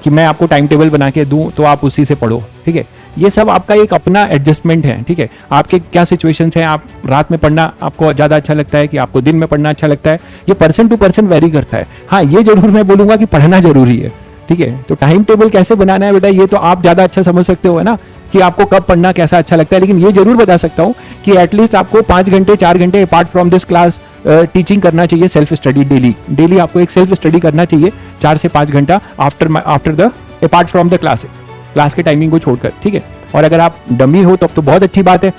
कि मैं आपको टाइम टेबल बना के दूं तो आप उसी से पढ़ो, ठीक है। ये सब आपका एक अपना एडजस्टमेंट है, ठीक है। आपके क्या सिचुएशंस हैं, आप रात में पढ़ना आपको ज़्यादा अच्छा लगता है कि आपको दिन में पढ़ना अच्छा लगता है, ये पर्सन टू पर्सन वेरी करता है। हाँ, ये जरूर मैं बोलूँगा कि पढ़ना जरूरी है, ठीक है। तो टाइम टेबल कैसे बनाना है बेटा, ये तो आप ज़्यादा अच्छा समझ सकते हो, है ना, कि आपको कब पढ़ना कैसा अच्छा लगता है। लेकिन ये जरूर बता सकता हूँ कि एटलीस्ट आपको 5 घंटे 4 घंटे apart from this class teaching करना चाहिए, सेल्फ स्टडी डेली आपको एक सेल्फ स्टडी करना चाहिए 4 से 5 घंटा after the apart from the class के टाइमिंग को छोड़कर, ठीक है। और अगर आप डमी हो तो बहुत अच्छी बात है,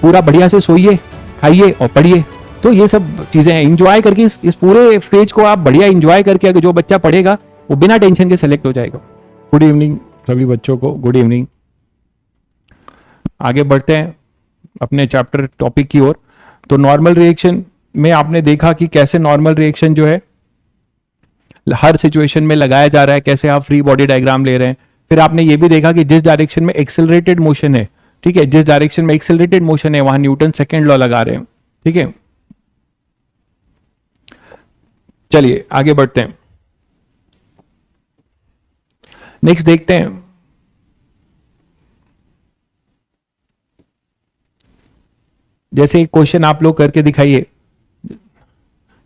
पूरा बढ़िया से सोइए, खाइए और पढ़िए। तो ये सब चीजें हैं, इंजॉय करके इस पूरे फेज को आप बढ़िया इंजॉय करके अगर जो बच्चा पढ़ेगा वो बिना टेंशन के सेलेक्ट हो जाएगा। गुड इवनिंग सभी बच्चों को, गुड इवनिंग। आगे बढ़ते हैं अपने चैप्टर टॉपिक की ओर। तो नॉर्मल रिएक्शन में आपने देखा कि कैसे नॉर्मल रिएक्शन जो है हर सिचुएशन में लगाया जा रहा है, कैसे आप फ्री बॉडी डायग्राम ले रहे हैं। फिर आपने ये भी देखा कि जिस डायरेक्शन में एक्सेलरेटेड मोशन है, ठीक है, जिस डायरेक्शन में एक्सेलरेटेड मोशन है वहां न्यूटन सेकेंड लॉ लगा रहे हैं, ठीक है। चलिए आगे बढ़ते हैं, नेक्स्ट देखते हैं। जैसे एक क्वेश्चन आप लोग करके दिखाइए।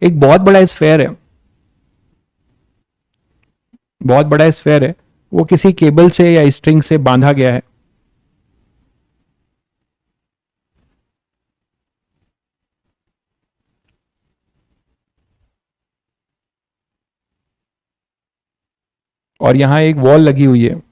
एक बहुत बड़ा स्फेयर है, बहुत बड़ा स्फेयर है, वो किसी केबल से या स्ट्रिंग से बांधा गया है। और यहां एक वॉल लगी हुई है।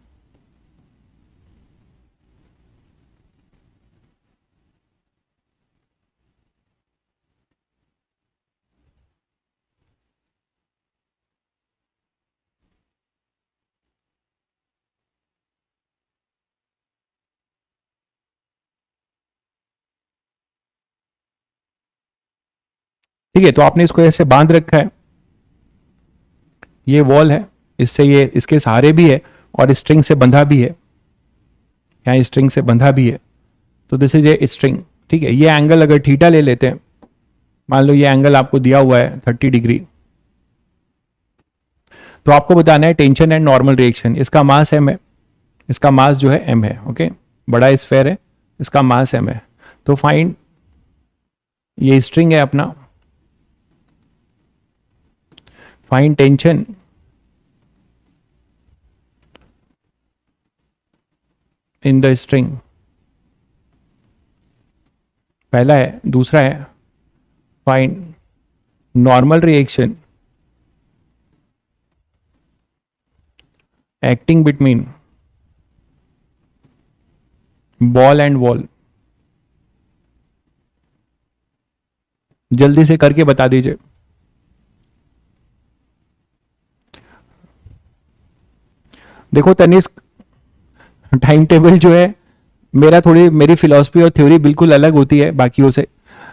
ठीक है, तो आपने इसको ऐसे बांध रखा है, ये वॉल है, इससे ये इसके सहारे भी है और स्ट्रिंग से बंधा भी है, यहाँ स्ट्रिंग से बंधा भी है। तो दिस इज ए स्ट्रिंग, ठीक है। ये एंगल अगर थीटा ले लेते हैं, मान लो ये एंगल आपको दिया हुआ है 30 डिग्री, तो आपको बताना है टेंशन एंड नॉर्मल रिएक्शन। इसका मास m है, इसका मास जो है m है, ओके। बड़ा स्फेयर है, इसका मास m है। तो फाइंड, ये स्ट्रिंग है अपना, find tension in the string, पहला है। दूसरा है find normal reaction acting between ball and wall. जल्दी से करके बता दीजिए। देखो तनिष्क, टाइम टेबल जो है मेरी फिलॉसफी और थ्योरी बिल्कुल अलग होती है बाकियों से।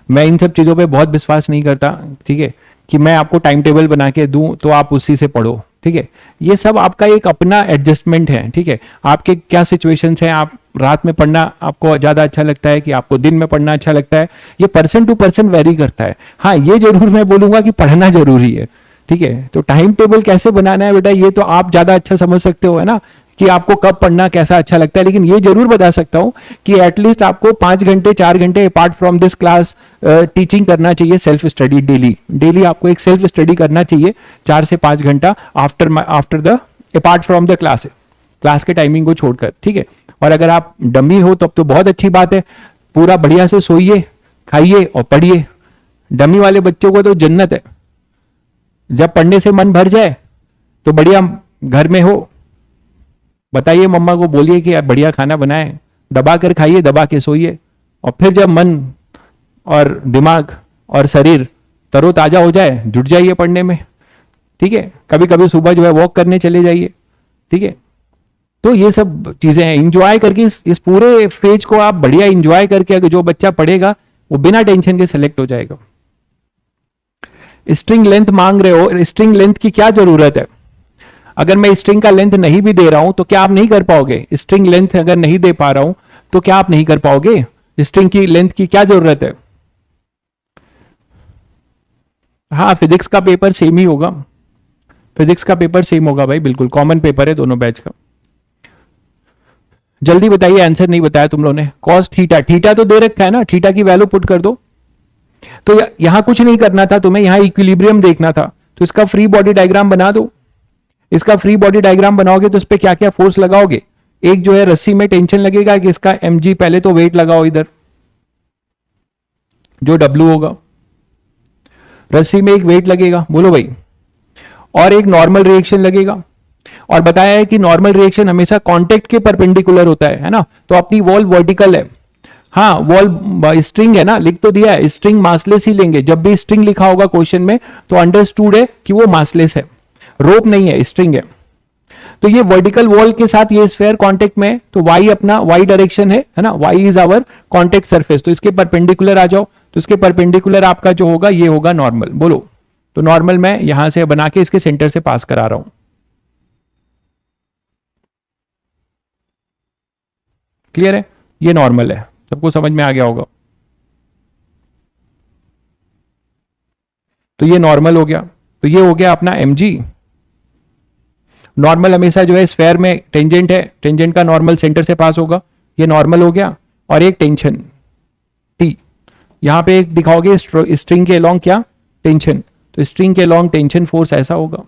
मैं इन सब चीज़ों पे बहुत विश्वास नहीं करता, ठीक है, कि मैं आपको टाइम टेबल बना के दूं तो आप उसी से पढ़ो, ठीक है। ये सब आपका एक अपना एडजस्टमेंट है, ठीक है। आपके क्या सिचुएशंस हैं, आप रात में पढ़ना आपको ज़्यादा अच्छा लगता है कि आपको दिन में पढ़ना अच्छा लगता है, ये पर्सन टू पर्सन वेरी करता है। हाँ, ये जरूर मैं बोलूँगा कि पढ़ना जरूरी है, ठीक है। तो टाइम टेबल कैसे बनाना है बेटा, ये तो आप ज़्यादा अच्छा समझ सकते हो, है ना, कि आपको कब पढ़ना कैसा अच्छा लगता है। लेकिन ये जरूर बता सकता हूं कि एटलीस्ट आपको 5 घंटे 4 घंटे apart from this class teaching करना चाहिए, सेल्फ स्टडी डेली आपको एक सेल्फ स्टडी करना चाहिए 4 से 5 घंटा after the apart from the class के टाइमिंग को छोड़कर, ठीक है। और अगर आप डमी हो तब तो बहुत अच्छी बात है, पूरा बढ़िया से सोइए, खाइए और पढ़िए। डमी वाले बच्चों को तो जन्नत है, जब पढ़ने से मन भर जाए तो बढ़िया घर में हो, बताइए मम्मा को, बोलिए कि यार बढ़िया खाना बनाए, दबा कर खाइए, दबा के सोइए। और फिर जब मन और दिमाग और शरीर तरोताजा हो जाए, जुट जाइए पढ़ने में, ठीक है। कभी कभी सुबह जो है वॉक करने चले जाइए, ठीक है। तो ये सब चीजें हैं, इंजॉय करके इस पूरे फेज को आप बढ़िया इंजॉय करके अगर जो बच्चा पढ़ेगा वो बिना टेंशन के सेलेक्ट हो जाएगा। स्ट्रिंग लेंथ मांग रहे हो, स्ट्रिंग लेंथ की क्या जरूरत है? अगर मैं स्ट्रिंग का लेंथ नहीं भी दे रहा हूं तो क्या आप नहीं कर पाओगे? स्ट्रिंग लेंथ अगर नहीं दे पा रहा हूं तो क्या आप नहीं कर पाओगे? स्ट्रिंग की लेंथ की क्या जरूरत है? हाँ, फिजिक्स का पेपर सेम ही होगा, फिजिक्स का पेपर सेम होगा भाई, बिल्कुल कॉमन पेपर है दोनों बैच का। जल्दी बताइए, आंसर नहीं बताया तुम लोगों ने। कॉस थीटा, थीटा तो दे रखा है ना, थीटा की वैल्यू पुट कर दो। तो यहां कुछ नहीं करना था तुम्हें, यहां इक्विलिब्रियम देखना था। तो इसका फ्री बॉडी डायग्राम बना दो। इसका फ्री बॉडी डायग्राम बनाओगे तो इस पर क्या क्या फोर्स लगाओगे। एक जो है रस्सी में टेंशन लगेगा कि इसका mg, पहले तो वेट लगाओ इधर जो W होगा, रस्सी में एक वेट लगेगा, बोलो भाई, और एक नॉर्मल रिएक्शन लगेगा। और बताया है कि नॉर्मल रिएक्शन हमेशा कांटेक्ट के परपेंडिकुलर होता है ना। तो अपनी वॉल वर्टिकल है, हाँ वॉल स्ट्रिंग है ना, लिख तो दिया है, स्ट्रिंग मासलेस ही लेंगे। जब भी स्ट्रिंग लिखा होगा क्वेश्चन में तो अंडरस्टूड है कि वो मासलेस है, रोप नहीं है, स्ट्रिंग है। तो ये वर्टिकल वॉल के साथ ये स्फेयर कांटेक्ट में है, तो y अपना y डायरेक्शन है ना, y is our contact surface. तो इसके परपेंडिकुलर आ जाओ, तो इसके परपेंडिकुलर आपका जो होगा ये होगा नॉर्मल। बोलो, तो नॉर्मल मैं यहां से बना के इसके सेंटर से पास करा रहा हूं। क्लियर है, ये नॉर्मल है, सबको समझ में आ गया होगा। तो ये नॉर्मल हो गया, तो ये हो गया अपना mg। नॉर्मल हमेशा जो है स्फेयर में टेंजेंट है, टेंजेंट का नॉर्मल सेंटर से पास होगा, ये नॉर्मल हो गया। और एक टेंशन T, यहां पे एक दिखाओगे स्ट्रिंग के अलोंग क्या, टेंशन। तो स्ट्रिंग के अलोंग टेंशन फोर्स ऐसा होगा।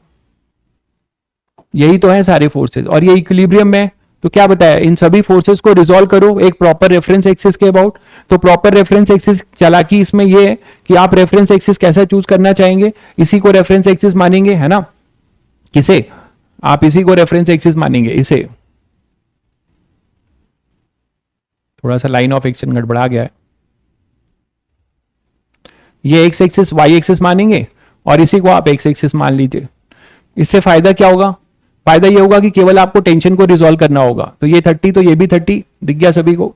यही तो है सारे फोर्सेस, और ये इक्विलिब्रियम में। तो क्या बताया, इन सभी फोर्सेस को रिजॉल्व करो एक प्रॉपर रेफरेंस एक्सिस के अबाउट। तो प्रॉपर रेफरेंस एक्सिस चालाकी इसमें ये है कि आप रेफरेंस एक्सिस कैसा चूज करना चाहेंगे, इसी को रेफरेंस एक्सिस मानेंगे, है ना। किसे आप इसी को रेफरेंस एक्सिस मानेंगे, इसे। थोड़ा सा लाइन ऑफ एक्शन गड़बड़ा गया है। ये एक्स एक्सिस वाई एक्सिस मानेंगे और इसी को आप एक्स एक्सिस मान लीजिए। इससे फायदा क्या होगा, फायदा ये होगा कि केवल आपको टेंशन को रिजॉल्व करना होगा। तो ये 30, तो ये भी 30 दिख गया सभी को।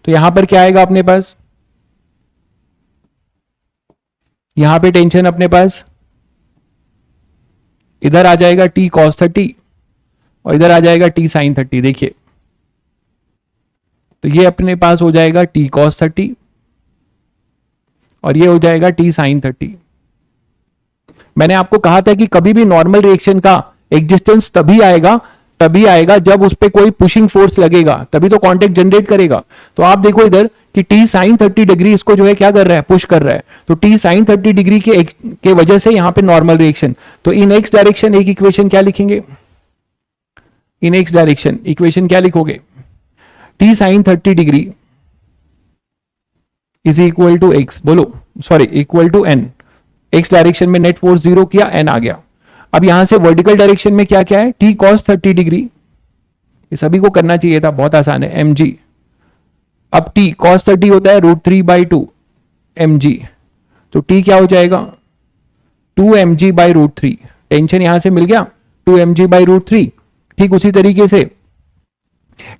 तो यहां पर क्या आएगा अपने पास, यहां पे टेंशन अपने पास इधर आ जाएगा t cos 30 और इधर आ जाएगा t sin 30। देखिए, तो ये अपने पास हो जाएगा t cos 30 और ये हो जाएगा t sin 30। मैंने आपको कहा था कि कभी भी नॉर्मल रिएक्शन का एग्जिस्टेंस तभी आएगा जब उस पर कोई पुशिंग फोर्स लगेगा, तभी तो कांटेक्ट जनरेट करेगा। तो आप देखो इधर कि t sin 30 डिग्री इसको जो है क्या कर रहा है, पुश कर रहा है। तो t sin 30 डिग्री के वजह से यहां पे नॉर्मल रिएक्शन। तो इन एक्स डायरेक्शन एक इक्वेशन क्या लिखेंगे, इन एक्स डायरेक्शन इक्वेशन क्या लिखोगे, t sin 30 degree is equal to x, बोलो sorry equal to n. X direction में नेट फोर्स 0 किया, एन आ गया। अब यहां से वर्टिकल डायरेक्शन में क्या क्या है, t cos 30 डिग्री, ये सभी को करना चाहिए था, बहुत आसान है, mg। अब t cos 30 होता है √3/2 mg, तो t क्या हो जाएगा 2mg/√3। टेंशन यहां से मिल गया 2mg/√3। ठीक उसी तरीके से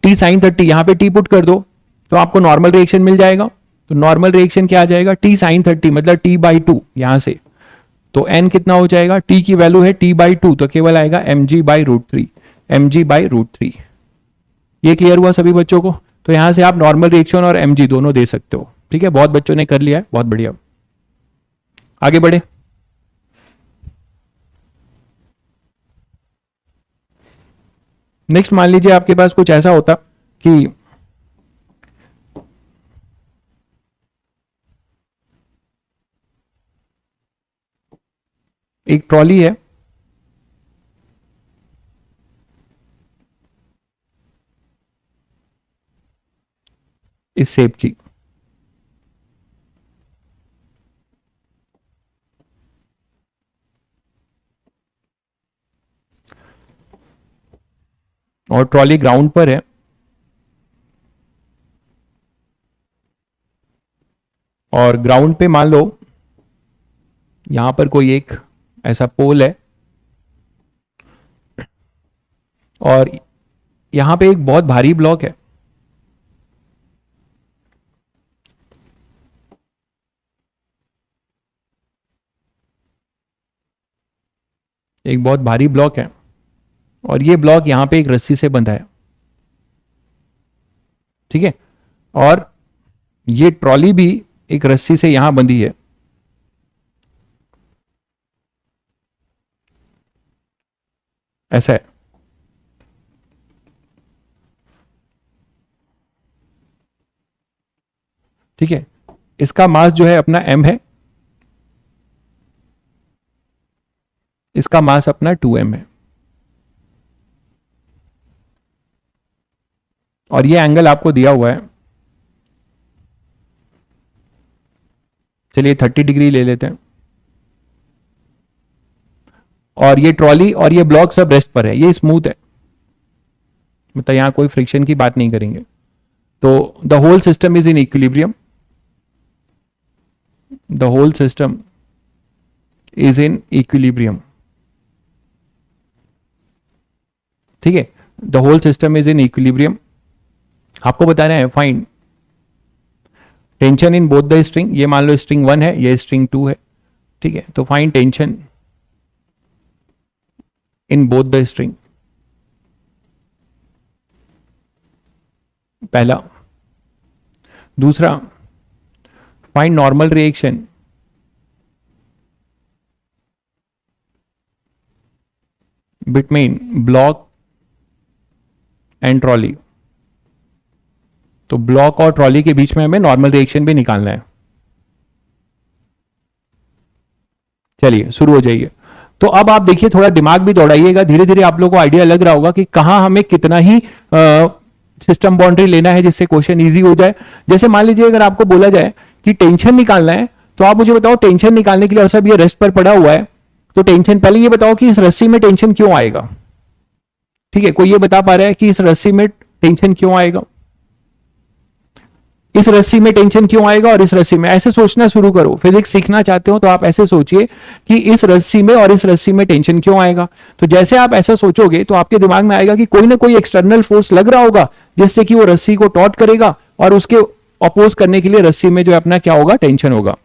t sin 30 यहां पे t पुट कर दो तो आपको नॉर्मल रिएक्शन मिल जाएगा। तो नॉर्मल रिएक्शन क्या आ जाएगा, t sin 30 मतलब t/2 यहां से। तो n कितना हो जाएगा, t की वैल्यू है t/2, तो केवल आएगा mg/√3, mg/√3। ये क्लियर हुआ सभी बच्चों को। तो यहां से आप नॉर्मल रिएक्शन और mg दोनों दे सकते हो। ठीक है, बहुत बच्चों ने कर लिया है, बहुत बढ़िया। आगे बढ़े। नेक्स्ट मान लीजिए आपके पास कुछ ऐसा होता कि एक ट्रॉली है, इस शेप की, और ट्रॉली ग्राउंड पर है, और ग्राउंड पे मान लो यहां पर कोई एक ऐसा पोल है, और यहां पे एक बहुत भारी ब्लॉक है। एक बहुत भारी ब्लॉक है और ये ब्लॉक यहां पे एक रस्सी से बंधा है। ठीक है, और ये ट्रॉली भी एक रस्सी से यहां बंधी है। ऐसा है, ठीक है। इसका मास जो है अपना m है, इसका मास अपना 2m है, और ये एंगल आपको दिया हुआ है, चलिए 30 डिग्री ले लेते हैं। और ये ट्रॉली और ये ब्लॉक सब रेस्ट पर है, ये स्मूथ है, मतलब यहां कोई फ्रिक्शन की बात नहीं करेंगे। तो the whole system is in equilibrium, the whole system is in equilibrium, ठीक है। The whole system is in equilibrium. आपको बताना है find tension in both the string, ये मान लो स्ट्रिंग 1 है, ये स्ट्रिंग 2 है, ठीक है। तो find tension in both the string, पहला। दूसरा, find normal reaction between block and trolley. तो ब्लॉक और ट्रॉली के बीच में हमें नॉर्मल रिएक्शन भी निकालना है। चलिए शुरू हो जाइए। तो अब आप देखिए, थोड़ा दिमाग भी दौड़ाइएगा, धीरे धीरे आप लोगों को आइडिया लग रहा होगा कि कहां हमें कितना ही सिस्टम बाउंड्री लेना है जिससे क्वेश्चन इजी हो जाए। जैसे मान लीजिए अगर आपको बोला जाए कि टेंशन निकालना है, तो आप मुझे बताओ टेंशन निकालने के लिए, और सब ये रेस्ट पर पड़ा हुआ है, तो टेंशन, पहले ये बताओ कि इस रस्सी में टेंशन क्यों आएगा, ठीक है। कोई ये बता पा रहा है कि इस रस्सी में टेंशन क्यों आएगा, इस रस्सी में टेंशन क्यों आएगा और इस रस्सी में? ऐसे सोचना शुरू करो। फिजिक्स सीखना चाहते हो तो आप ऐसे सोचिए कि इस रस्सी में और इस रस्सी में टेंशन क्यों आएगा। तो जैसे आप ऐसा सोचोगे तो आपके दिमाग में आएगा कि कोई ना कोई एक्सटर्नल फोर्स लग रहा होगा जिससे कि वो रस्सी को टॉट करेगा, और उसके अपोज करने के लिए रस्सी में जो है अपना क्या होगा, टेंशन होगा।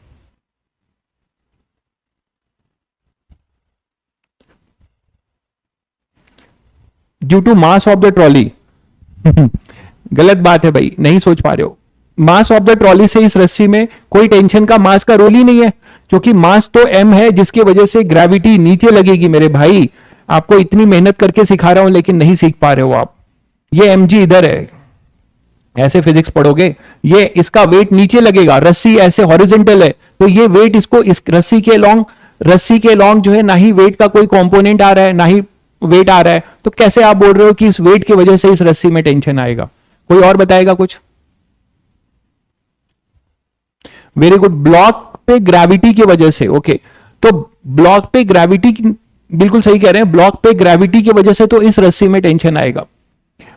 Due to mass of the trolley गलत बात है भाई, नहीं सोच पा रहे हो। मास ऑफ द ट्रॉली से इस रस्सी में कोई टेंशन का मास का रोल ही नहीं है, क्योंकि मास तो m है, जिसकी वजह से ग्रेविटी नीचे लगेगी। मेरे भाई, आपको इतनी मेहनत करके सिखा रहा हूं लेकिन नहीं सीख पा रहे हो आप। ये mg इधर है, ऐसे फिजिक्स पढ़ोगे, ये इसका वेट नीचे लगेगा, रस्सी ऐसे हॉरिजेंटल है, तो ये वेट इसको इस रस्सी के लॉन्ग जो है, ना ही वेट का कोई कंपोनेंट आ रहा है, ना ही वेट आ रहा है। तो कैसे आप बोल रहे हो कि इस वेट की वजह से इस रस्सी में टेंशन आएगा? कोई और बताएगा कुछ? वेरी गुड, ब्लॉक पे ग्रेविटी की वजह से। ओके, तो ब्लॉक पे ग्रेविटी, बिल्कुल सही कह रहे हैं, ब्लॉक पे ग्रेविटी की वजह से तो इस रस्सी में टेंशन आएगा।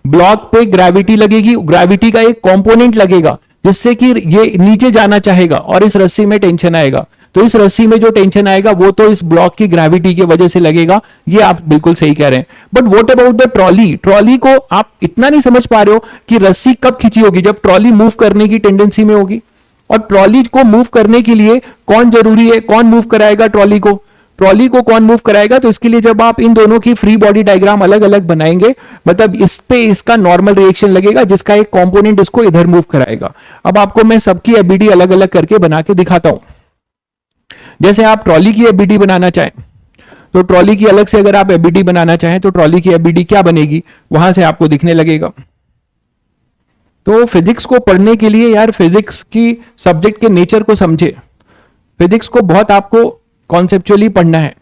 ब्लॉक पे ग्रेविटी लगेगी, ग्रेविटी का एक कंपोनेंट लगेगा जिससे कि ये नीचे जाना चाहेगा और इस रस्सी में टेंशन आएगा। तो इस रस्सी में जो टेंशन आएगा वो तो इस ब्लॉक की ग्रेविटी की वजह से लगेगा, ये आप बिल्कुल सही कह रहे हैं। But what about the trolley? Trolley को आप इतना नहीं समझ पा रहे हो कि रस्सी कब खींची होगी, जब ट्रॉली मूव करने की टेंडेंसी में होगी। और ट्रॉली को मूव करने के लिए कौन जरूरी है, कौन मूव कराएगा ट्रॉली को? ट्रॉली को कौन मूव कराएगा? तो इसके लिए जब आप इन दोनों की फ्री बॉडी डायग्राम अलग अलग बनाएंगे, मतलब इस पे इसका नॉर्मल रिएक्शन लगेगा जिसका एक कंपोनेंट इसको इधर मूव कराएगा। अब आपको मैं सबकी एबीडी अलग अलग करके बना के दिखाता हूं। जैसे आप ट्रॉली की एबीडी बनाना चाहें तो ट्रॉली की अलग से अगर आप एबीडी बनाना चाहें तो ट्रॉली की एबीडी क्या बनेगी, वहां से आपको दिखने लगेगा। तो फिजिक्स को पढ़ने के लिए यार, फिजिक्स की सब्जेक्ट के नेचर को समझे। फिजिक्स को बहुत आपको कॉन्सेप्चुअली पढ़ना है,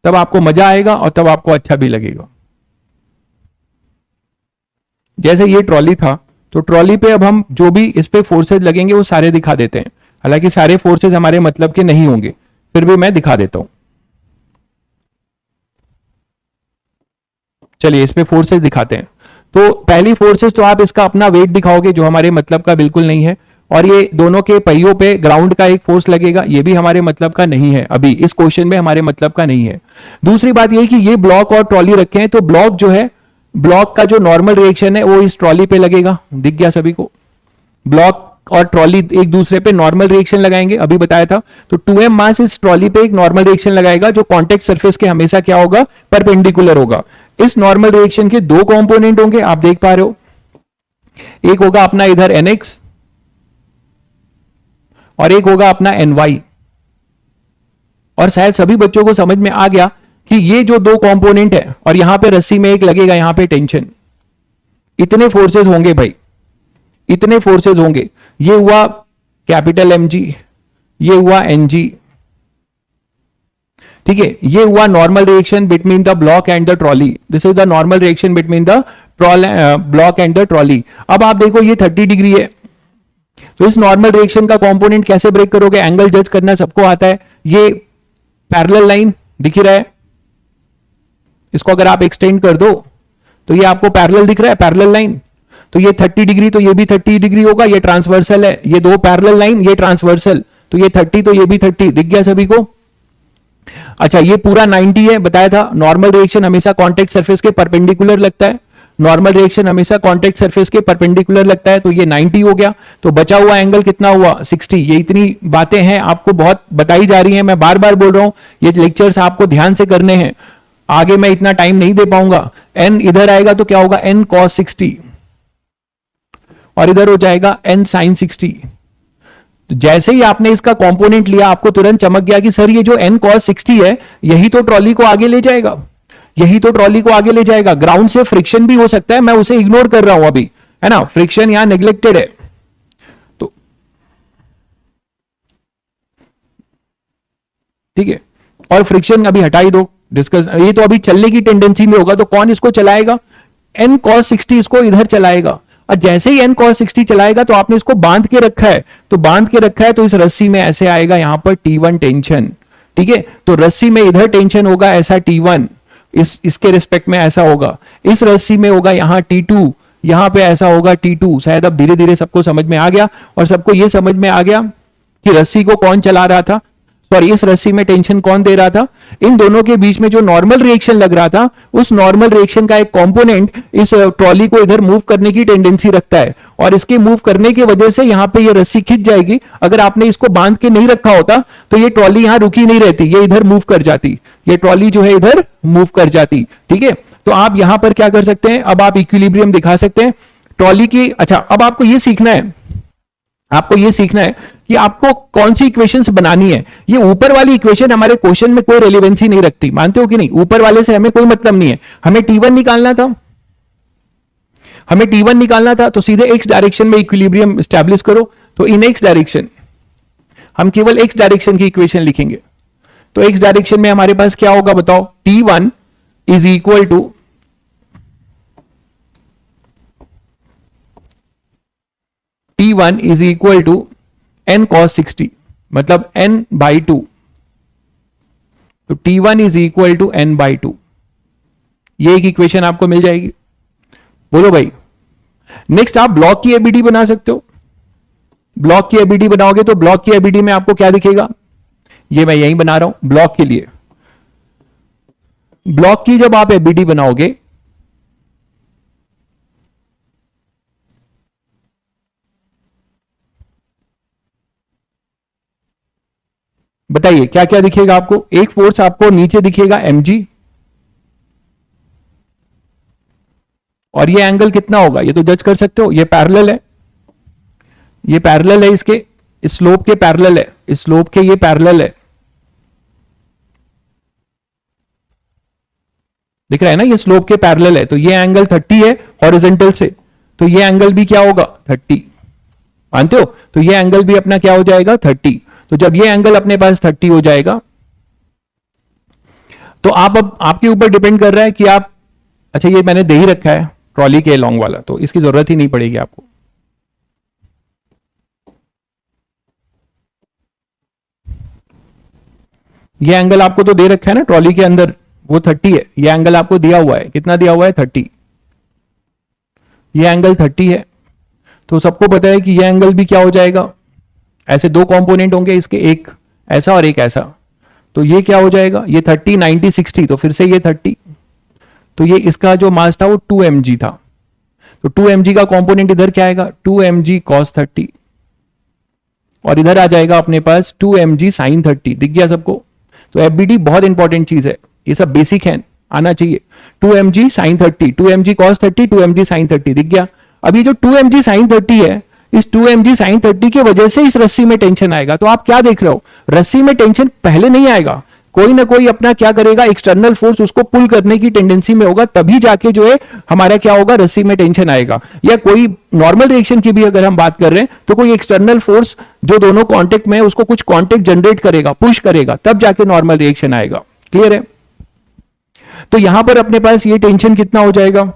तब आपको मजा आएगा और तब आपको अच्छा भी लगेगा। जैसे ये ट्रॉली था, तो ट्रॉली पे अब हम जो भी इस पे फोर्सेज लगेंगे वो सारे दिखा देते हैं। हालांकि सारे फोर्सेज हमारे मतलब के नहीं होंगे, फिर भी मैं दिखा देता हूं। चलिए इस पे फोर्सेज दिखाते हैं। तो पहली फोर्सेस तो आप इसका अपना वेट दिखाओगे जो हमारे मतलब का बिल्कुल नहीं है, और ये दोनों के पहियों पे ग्राउंड का एक फोर्स लगेगा, ये भी हमारे मतलब का नहीं है, अभी इस क्वेश्चन में हमारे मतलब का नहीं है। दूसरी बात ये कि ये ब्लॉक और ट्रॉली रखे हैं, तो ब्लॉक जो है, ब्लॉक का जो नॉर्मल रिएक्शन है वो इस ट्रॉली पे लगेगा। दिख गया सभी को? ब्लॉक और ट्रॉली एक दूसरे पे नॉर्मल रिएक्शन लगाएंगे, अभी बताया था। तो 2m मास इस ट्रॉली पे एक नॉर्मल रिएक्शन लगाएगा जो कॉन्टेक्ट सरफेस के हमेशा क्या होगा, परपेंडिकुलर होगा। इस नॉर्मल रिएक्शन के दो कंपोनेंट होंगे, आप देख पा रहे हो। एक होगा अपना इधर NX और एक होगा अपना NY। और शायद सभी बच्चों को समझ में आ गया कि ये जो दो कंपोनेंट है और यहां पे रस्सी में एक लगेगा, यहां पे टेंशन, इतने फोर्सेस होंगे भाई, इतने फोर्सेस होंगे। ये हुआ कैपिटल एम जी, ये हुआ एन जी, ठीक है। ये हुआ normal reaction between the block and the trolley, this is the normal reaction between the block and the trolley. अब आप देखो ये 30 डिग्री है, तो इस नॉर्मल रिएक्शन का कंपोनेंट कैसे ब्रेक करोगे? एंगल जज करना सबको आता है। ये पैरेलल लाइन दिख ही रहा है, इसको अगर आप एक्सटेंड कर दो तो ये आपको पैरेलल दिख रहा है, पैरेलल लाइन। तो ये 30 डिग्री, तो ये भी 30 डिग्री होगा, ये ट्रांसवर्सल है, ये दो पैरेलल लाइन, ये ट्रांसवर्सल, तो ये 30 तो ये भी 30, दिख गया सभी को। अच्छा, ये पूरा 90 है, बताया था नॉर्मल रिएक्शन हमेशा कॉन्टेक्ट सरफेस के परपेंडिकुलर लगता है, नॉर्मल रिएक्शन हमेशा कॉन्टेक्ट सरफेस के परपेंडिकुलर लगता है। तो ये 90 हो गया, तो बचा हुआ एंगल कितना हुआ? 60। ये इतनी बातें हैं आपको बहुत बताई जा रही हैं, मैं बार बार बोल रहा हूं, ये लेक्चर्स आपको ध्यान से करने हैं, आगे मैं इतना टाइम नहीं दे पाऊंगा। एन इधर आएगा तो क्या होगा? एन कॉस 60, और इधर हो जाएगा एन साइन 60। तो जैसे ही आपने इसका कंपोनेंट लिया, आपको तुरंत चमक गया कि सर ये जो एन कॉस 60 है, यही तो ट्रॉली को आगे ले जाएगा, यही तो ट्रॉली को आगे ले जाएगा। ग्राउंड से फ्रिक्शन भी हो सकता है, मैं उसे इग्नोर कर रहा हूं अभी, है ना, फ्रिक्शन यहां नेग्लेक्टेड है। तो ठीक है, और फ्रिक्शन अभी हटा ही दो, डिस्कस, ये तो अभी चलने की टेंडेंसी में होगा, तो कौन इसको चलाएगा? एन कॉस 60 इसको इधर चलाएगा, और जैसे ही एन कॉस 60 चलाएगा तो आपने इसको बांध के रखा है, तो बांध के रखा है तो इस रस्सी में ऐसे आएगा यहां पर T1 टेंशन, ठीक है। तो रस्सी में इधर टेंशन होगा ऐसा T1, इसके रिस्पेक्ट में ऐसा होगा, इस रस्सी में होगा यहां T2, यहां पे ऐसा होगा T2। शायद अब धीरे धीरे सबको समझ में आ गया, और सबको यह समझ में आ गया कि रस्सी को कौन चला रहा था, सॉरी इस रस्सी में टेंशन कौन दे रहा था। इन दोनों के बीच में जो नॉर्मल रिएक्शन लग रहा था, उस नॉर्मल रिएक्शन का एक कंपोनेंट इस ट्रॉली को इधर मूव करने की टेंडेंसी रखता है, और इसके मूव करने की वजह से यहां पे ये रस्सी खिंच जाएगी। अगर आपने इसको बांध के नहीं रखा होता तो ये ट्रॉली यहां रुकी नहीं रहती, ये इधर मूव कर जाती, ये ट्रॉली जो है इधर मूव कर जाती, ठीक है। तो आप यहां पर क्या कर सकते हैं, अब आप इक्विलिब्रियम दिखा सकते हैं ट्रॉली की। अच्छा, अब आपको ये सीखना है, आपको ये सीखना है कि आपको कौन सी इक्वेशंस बनानी है। ये ऊपर वाली इक्वेशन हमारे क्वेश्चन में कोई रेलेवेंसी नहीं रखती, मानते हो कि नहीं? ऊपर वाले से हमें कोई मतलब नहीं है, हमें T1 निकालना था, हमें T1 निकालना था, तो सीधे x डायरेक्शन में इक्विलिब्रियम एस्टैब्लिश करो। तो इन x डायरेक्शन हम केवल x डायरेक्शन की इक्वेशन लिखेंगे। तो x डायरेक्शन में हमारे पास क्या होगा बताओ? T1 is equal to T1 is equal to n cos 60, मतलब n बाई 2। तो T1 is equal to n by 2, ये एक इक्वेशन आपको मिल जाएगी। बोलो भाई, नेक्स्ट आप ब्लॉक की एबीडी बना सकते हो। ब्लॉक की एबीडी बनाओगे तो ब्लॉक की एबीडी में आपको क्या दिखेगा? ये मैं यहीं बना रहा हूं ब्लॉक के लिए। ब्लॉक की जब आप एबीडी बनाओगे, बताइए क्या क्या दिखेगा आपको? एक फोर्स आपको नीचे दिखेगा mg, और ये एंगल कितना होगा ये तो जज कर सकते हो, ये पैरेलल है, ये पैरेलल है, इसके स्लोप के पैरेलल है, स्लोप के ये पैरेलल है, दिख रहा है ना, ये स्लोप के पैरेलल है। तो ये एंगल 30 है हॉरिजॉन्टल से, तो ये एंगल भी क्या होगा? 30, मानते हो? तो ये एंगल भी अपना क्या हो जाएगा? 30। तो जब ये एंगल अपने पास 30 हो जाएगा, तो आप अब आपके ऊपर डिपेंड कर रहा है कि आप, अच्छा ये मैंने दे ही रखा है ट्रॉली के लॉन्ग वाला, तो इसकी जरूरत ही नहीं पड़ेगी आपको। ये एंगल आपको तो दे रखा है ना ट्रॉली के अंदर, वो 30 है, ये एंगल आपको दिया हुआ है, कितना दिया हुआ है? 30। ये एंगल 30 है, तो सबको पता है कि ये एंगल भी क्या हो जाएगा? ऐसे दो कंपोनेंट होंगे इसके, एक ऐसा और एक ऐसा, तो ये क्या हो जाएगा? ये 30, 90, 60, तो फिर से ये 30, तो ये इसका जो मास था वो 2 mg था, तो 2 mg का कंपोनेंट इधर क्या आएगा? 2 mg cos 30, और इधर आ जाएगा अपने पास 2 mg sin 30। दिख गया सबको? तो एफबीडी बहुत इंपॉर्टेंट चीज है, ये सब बेसिक है, आना चाहिए। 2 mg sin 30, 2 mg cos 30, 2 mg sin 30, दिख गया? अब ये जो 2 mg sin 30 है, इस 2 mg sin 30 की वजह से इस रस्सी में टेंशन आएगा। तो आप क्या देख रहे हो? रस्सी में टेंशन पहले नहीं आएगा, कोई ना कोई अपना क्या करेगा, एक्सटर्नल फोर्स उसको पुल करने की टेंडेंसी में होगा, तभी जाके जो है हमारा क्या होगा, रस्सी में टेंशन आएगा। या कोई नॉर्मल रिएक्शन की भी अगर हम बात कर रहे हैं तो कोई एक्सटर्नल फोर्स जो दोनों कांटेक्ट में है उसको कुछ कांटेक्ट जनरेट करेगा, पुश करेगा, तब जाके नॉर्मल रिएक्शन आएगा। क्लियर है? तो यहां पर अपने पास ये टेंशन कितना हो जाएगा,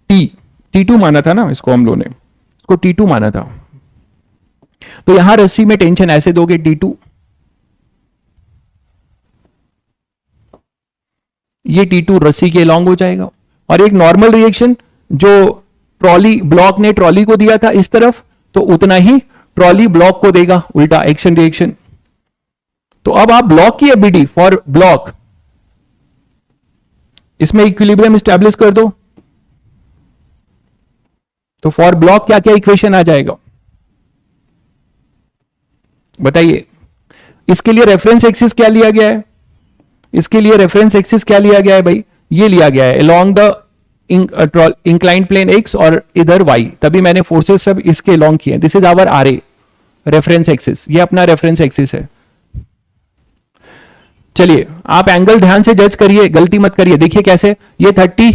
T2 माना था ना इसको, हम लोगों ने इसको T2 माना था। तो यहां रस्सी में टेंशन ऐसे दोगे T2, ये T2 रस्सी के लॉन्ग हो जाएगा। और एक नॉर्मल रिएक्शन जो ट्रॉली ब्लॉक ने ट्रॉली को दिया था इस तरफ, तो उतना ही ट्रॉली ब्लॉक को देगा, उल्टा एक्शन रिएक्शन। तो अब आप ब्लॉक की एबीडी फॉर ब्लॉक, इसमें इक्विलिब्रियम स्टैब्लिश कर दो, तो फॉर ब्लॉक क्या क्या इक्वेशन आ जाएगा बताइए। इसके लिए रेफरेंस एक्सिस क्या लिया गया है, इसके लिए रेफरेंस एक्सिस क्या लिया गया है भाई, ये लिया गया है along the inclined plane X और इधर वाई, तभी मैंने फोर्सेस सब इसके अलोंग किए। This is our R A reference axis, ये अपना रेफरेंस एक्सिस है। चलिए आप एंगल ध्यान से जज करिए, गलती मत करिए। देखिए कैसे, ये 30,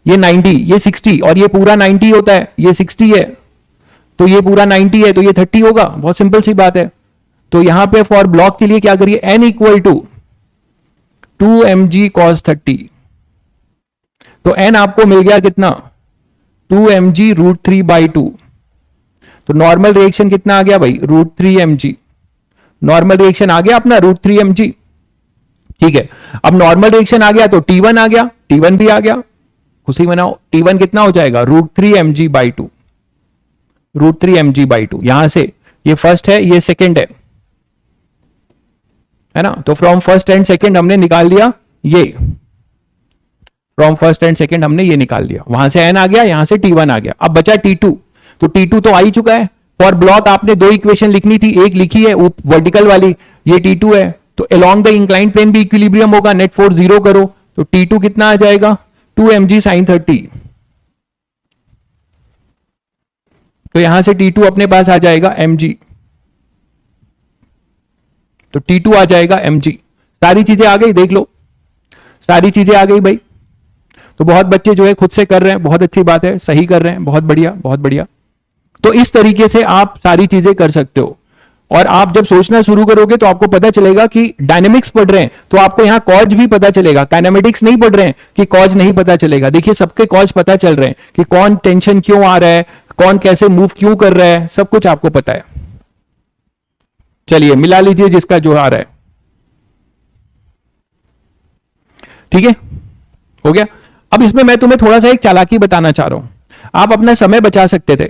ये 90, ये 60, और ये पूरा 90 होता है, ये 60 है, तो ये पूरा 90 है, तो ये 30 होगा। बहुत सिंपल सी बात है। तो यहां पे फॉर ब्लॉक के लिए क्या करिए, n equal to 2mg cos 30, तो n आपको मिल गया कितना, 2mg √3/2। तो नॉर्मल रिएक्शन कितना आ गया भाई, √3mg। नॉर्मल रिएक्शन आ गया अपना √3mg। ठीक है, अब नॉर्मल रिएक्शन आ गया तो T1 आ गया, T1 भी आ गया, खुशी मनाओ। T1 कितना हो जाएगा, √3mg/2, √3mg/2। यहां से ये फर्स्ट है, ये सेकंड है ना। तो फ्रॉम फर्स्ट एंड सेकंड हमने निकाल लिया ये, फ्रॉम फर्स्ट एंड सेकंड हमने ये निकाल लिया। वहां से n आ गया, यहां से T1 आ गया। अब बचा T2, तो T2 तो आ ही चुका है। फॉर ब्लॉक आपने दो इक्वेशन लिखनी थी, एक लिखी है वर्टिकल वाली, ये T2 है, तो अलोंग द इंक्लाइन प्लेन भी इक्विलिब्रियम होगा, नेट फोर्स 0 करो, तो T2 कितना आ जाएगा, 2mg sin 30। तो यहां से T2 अपने पास आ जाएगा mg, तो T2 आ जाएगा mg। सारी चीजें आ गई, देख लो सारी चीजें आ गई भाई। तो बहुत बच्चे जो है खुद से कर रहे हैं, बहुत अच्छी बात है, सही कर रहे हैं, बहुत बढ़िया बहुत बढ़िया। तो इस तरीके से आप सारी चीजें कर सकते हो। और आप जब सोचना शुरू करोगे तो आपको पता चलेगा कि डायनेमिक्स पढ़ रहे हैं तो आपको यहां कॉज भी पता चलेगा, काइनेमेटिक्स नहीं पढ़ रहे हैं कि कॉज नहीं पता चलेगा। देखिए सबके कॉज पता चल रहे हैं कि कौन टेंशन क्यों आ रहा है, कौन कैसे मूव क्यों कर रहा है, सब कुछ आपको पता है। चलिए मिला लीजिए जिसका जो आ रहा है, ठीक है, हो गया। अब इसमें मैं तुम्हें थोड़ा सा एक चालाकी बताना चाह रहा हूं। आप अपना समय बचा सकते थे,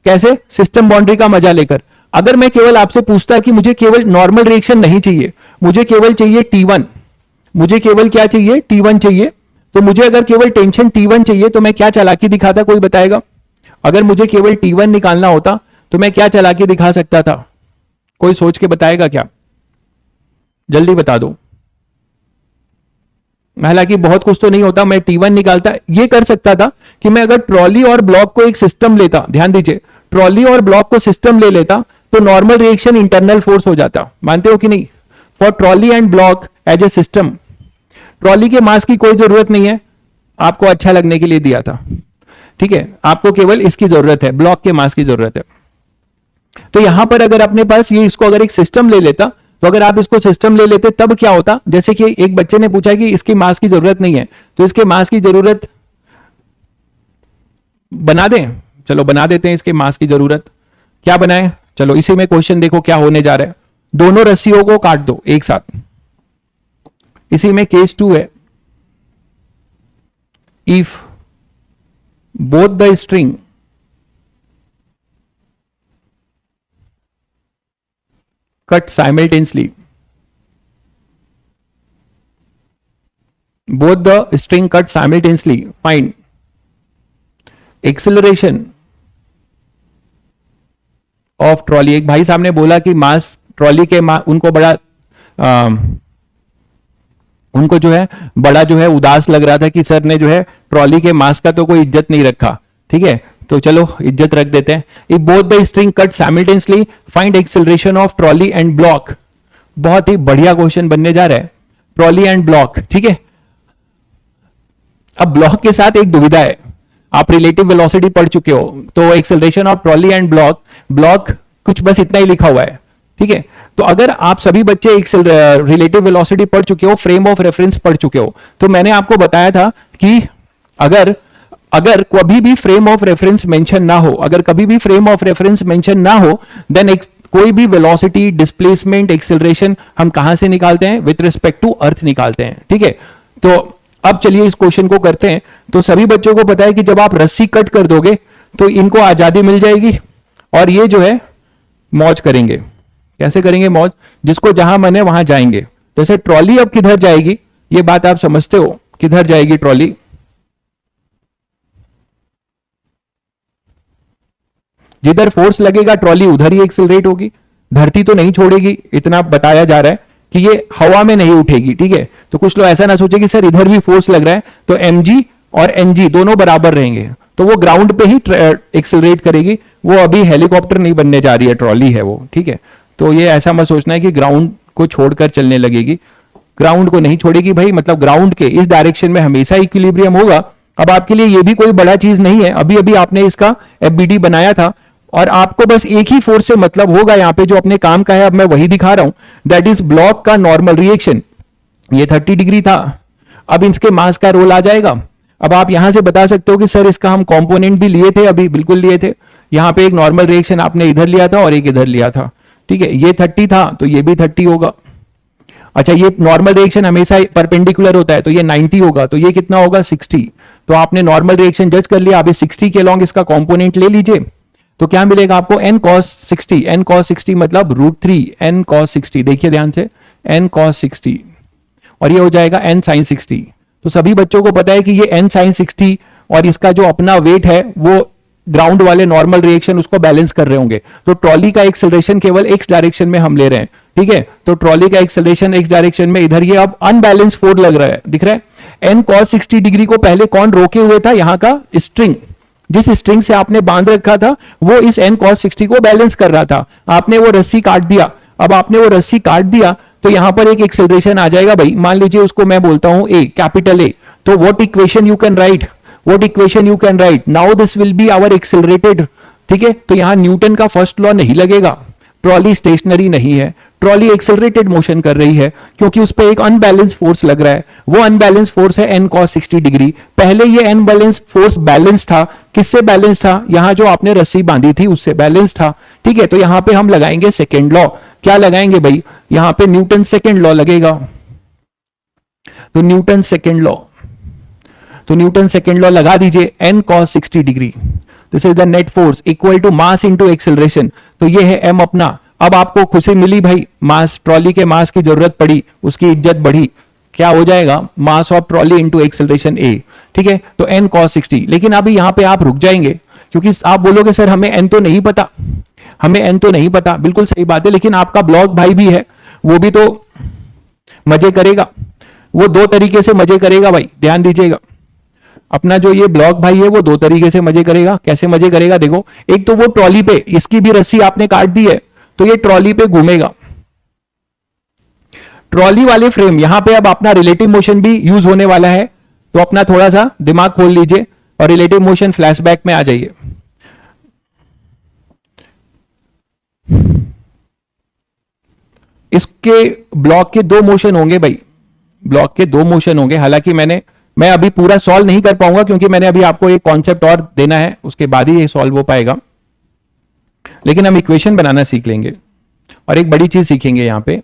कैसे, सिस्टम बाउंड्री का मजा लेकर। अगर मैं केवल आपसे पूछता कि मुझे केवल नॉर्मल रिएक्शन नहीं चाहिए, मुझे केवल चाहिए T1, मुझे केवल क्या चाहिए, T1 चाहिए, तो मुझे अगर केवल टेंशन T1 चाहिए तो मैं क्या चालाकी दिखाता, कोई बताएगा। अगर मुझे केवल T1 निकालना होता तो मैं क्या चालाकी दिखा सकता था, कोई सोच के बताएगा क्या, जल्दी बता दो। हालांकि बहुत कुछ तो नहीं होता, मैं T1 निकालता, ये कर सकता था कि मैं अगर ट्रॉली और ब्लॉक को एक सिस्टम लेता, ध्यान दीजिए, ट्रॉली और ब्लॉक को सिस्टम ले लेता तो नॉर्मल रिएक्शन इंटरनल फोर्स हो जाता। मानते हो कि नहीं, for trolley and block as a system, trolley के मास की कोई जरूरत नहीं है, आपको अच्छा लगने के लिए दिया था, ठीक है, आपको केवल इसकी जरूरत है, ब्लॉक के मास की जरूरत है। तो यहां पर अगर अपने पास ये इसको अगर एक सिस्टम ले लेता, तो अगर आप इसको सिस्टम ले लेते तब क्या होता, जैसे कि एक बच्चे ने पूछा कि इसकी मास की जरूरत नहीं है, तो इसके मास की जरूरत बना दें, चलो बना देते हैं इसके मास की जरूरत। क्या बनाए, चलो इसी में क्वेश्चन देखो क्या होने जा रहा है। दोनों रस्सियों को काट दो एक साथ, इसी में केस 2 है, if both the string cut simultaneously, both the string cut simultaneously, find acceleration of trolley। एक भाई साहब ने बोला कि मास ट्रॉली के उनको बड़ा उनको जो है बड़ा जो है उदास लग रहा था कि सर ने जो है ट्रॉली के मास का तो कोई इज्जत नहीं रखा, ठीक है, तो चलो इज्जत रख देते हैं। If both the string cut simultaneously find acceleration of trolley and block. बहुत ही बढ़िया क्वेश्चन बनने जा रहा है, ट्रॉली एंड ब्लॉक। ठीक है, अब ब्लॉक के साथ एक दुविधा है, आप रिलेटिव वेलोसिटी पढ़ चुके हो, तो acceleration of trolley and block, block कुछ बस इतना ही लिखा हुआ है। ठीक है, तो अगर आप सभी बच्चे रिलेटिव वेलोसिटी पढ़ चुके हो, फ्रेम ऑफ रेफरेंस पढ़ चुके हो, तो मैंने आपको बताया था कि अगर अगर कभी भी फ्रेम ऑफ रेफरेंस मेंशन ना हो, अगर कभी भी फ्रेम ऑफ रेफरेंस मेंशन ना हो, देन कोई भी वेलोसिटी, डिस्प्लेसमेंट, एक्सेलरेशन हम कहां से निकालते हैं? विथ रिस्पेक्ट टू अर्थ निकालते हैं। ठीक है, तो अब चलिए इस क्वेश्चन को करते हैं। तो सभी बच्चों को पता है कि जब आप रस्सी कट कर दोगे तो इनको आजादी मिल जाएगी और ये जो है मौज करेंगे। कैसे करेंगे मौज? जिसको जहां मन है वहां जाएंगे। जैसे ट्रॉली अब किधर जाएगी, ये बात आप समझते हो, किधर जाएगी ट्रॉली? जिधर फोर्स लगेगा ट्रॉली उधर ही एक्सेलरेट होगी, धरती तो नहीं छोड़ेगी। इतना बताया जा रहा है कि ये हवा में नहीं उठेगी। ठीक है, तो कुछ लोग ऐसा ना सोचे कि सर इधर भी फोर्स लग रहा है तो mg और ng दोनों बराबर रहेंगे, तो वो ग्राउंड पे ही एक्सेलरेट करेगी। वो अभी हेलीकॉप्टर नहीं बनने जा रही है, ट्रॉली है वो। ठीक है, तो ये ऐसा मत सोचना है कि ग्राउंड को छोड़कर चलने लगेगी, ग्राउंड को नहीं छोड़ेगी भाई, मतलब ग्राउंड के इस डायरेक्शन में हमेशा इक्विलिब्रियम होगा। अब आपके लिए ये भी कोई बड़ा चीज नहीं है, अभी अभी आपने इसका एफबीडी बनाया था और आपको बस एक ही फोर्स से मतलब होगा यहां पे जो अपने काम का है, अब मैं वही दिखा रहा हूं, दैट इज ब्लॉक का नॉर्मल रिएक्शन। ये 30 डिग्री था, अब इसके मास का रोल आ जाएगा। अब आप यहां से बता सकते हो कि सर इसका हम कंपोनेंट भी लिए थे, अभी बिल्कुल लिए थे। यहां पे एक नॉर्मल रिएक्शन आपने इधर लिया था और एक इधर लिया था। ठीक है, ये 30 था तो ये भी 30 होगा। अच्छा, ये नॉर्मल रिएक्शन हमेशा परपेंडिकुलर होता है तो ये 90 होगा, तो ये कितना होगा? 60। तो आपने नॉर्मल रिएक्शन जज कर लिया, अभी 60 के लॉन्ग इसका कंपोनेंट ले लीजिए, तो क्या मिलेगा आपको? n cos 60। n cos 60 मतलब √3 n cos 60। देखिए ध्यान से, n cos 60 और ये हो जाएगा n sin 60। तो सभी बच्चों को पता है कि ये n sin 60 और इसका जो अपना वेट है वो ग्राउंड वाले नॉर्मल रिएक्शन उसको बैलेंस कर रहे होंगे। तो ट्रॉली का एक्सेलरेशन केवल x डायरेक्शन में हम ले रहे हैं। ठीक है, तो ट्रॉली का एक्सेलरेशन x डायरेक्शन में, इधर ये अब अनबैलेंस फोर्स लग रहा है, दिख रहा है। n cos 60 डिग्री को पहले कौन रोके हुए था? यहां का स्ट्रिंग, जिस स्ट्रिंग से आपने बांध रखा था वो इस n cos 60 को बैलेंस कर रहा था। आपने वो रस्सी काट दिया, अब आपने वो रस्सी काट दिया तो यहां पर एक एक्सेलरेशन आ जाएगा भाई। मान लीजिए उसको मैं बोलता हूं A, कैपिटल A। तो what equation you can write? What equation you can write? Now this will be our accelerated. ठीक है, तो यहां न्यूटन का फर्स्ट लॉ नहीं लगेगा, ट्रॉली स्टेशनरी नहीं है, ट्रॉली एक्सेलरेटेड मोशन कर रही है क्योंकि उस पर एक अनबैलेंस फोर्स लग रहा है। वो अनबैलेंस फोर्स है n cos 60 डिग्री। पहले ये अनबैलेंस फोर्स बैलेंस था, किससे बैलेंस था? यहां जो आपने रस्सी बांधी थी उससे बैलेंस था। ठीक है, तो यहां पे हम लगाएंगे सेकेंड लॉ। क्या लगाएंगे भाई? यहां पे न्यूटन सेकेंड लॉ लगेगा। तो न्यूटन सेकेंड लॉ, तो न्यूटन सेकेंड लॉ लगा दीजिए, n cos 60 degree, this is the net force equal to mass into acceleration. तो ये है m अपना। अब आपको खुशी मिली भाई, मास, ट्रॉली के मास की जरूरत पड़ी, उसकी इज्जत बढ़ी। क्या हो जाएगा? Mass of trolley into acceleration a। ठीक है, तो n cos 60। लेकिन अभी यहां पे आप रुक जाएंगे क्योंकि आप बोलोगे सर हमें n तो नहीं पता, हमें n तो नहीं पता। बिल्कुल सही बात है, लेकिन आपका ब्लॉक भाई भी है, वो भी तो मजे करेगा, वो दो तरीके से मजे करेगा भाई, ध्यान दीजिएगा। अपना जो ये ब्लॉक भाई है वो दो तरीके से मजे करेगा। कैसे मजे करेगा? देखो, एक तो वो ट्रॉली पे, इसकी भी रस्सी आपने काट दी है तो ये ट्रॉली पे घूमेगा। ट्रॉली वाले फ्रेम यहां पे अब अपना रिलेटिव मोशन भी यूज होने वाला है, तो अपना थोड़ा सा दिमाग खोल लीजिए और रिलेटिव मोशन फ्लैशबैक में आ जाइए। इसके ब्लॉक के दो मोशन होंगे भाई, ब्लॉक के दो मोशन होंगे। हालांकि मैं अभी पूरा सॉल्व नहीं कर पाऊंगा क्योंकि मैंने अभी आपको एक कॉन्सेप्ट और देना है, उसके बाद ही ये सॉल्व हो पाएगा। लेकिन हम इक्वेशन बनाना सीख लेंगे और एक बड़ी चीज सीखेंगे यहां पे।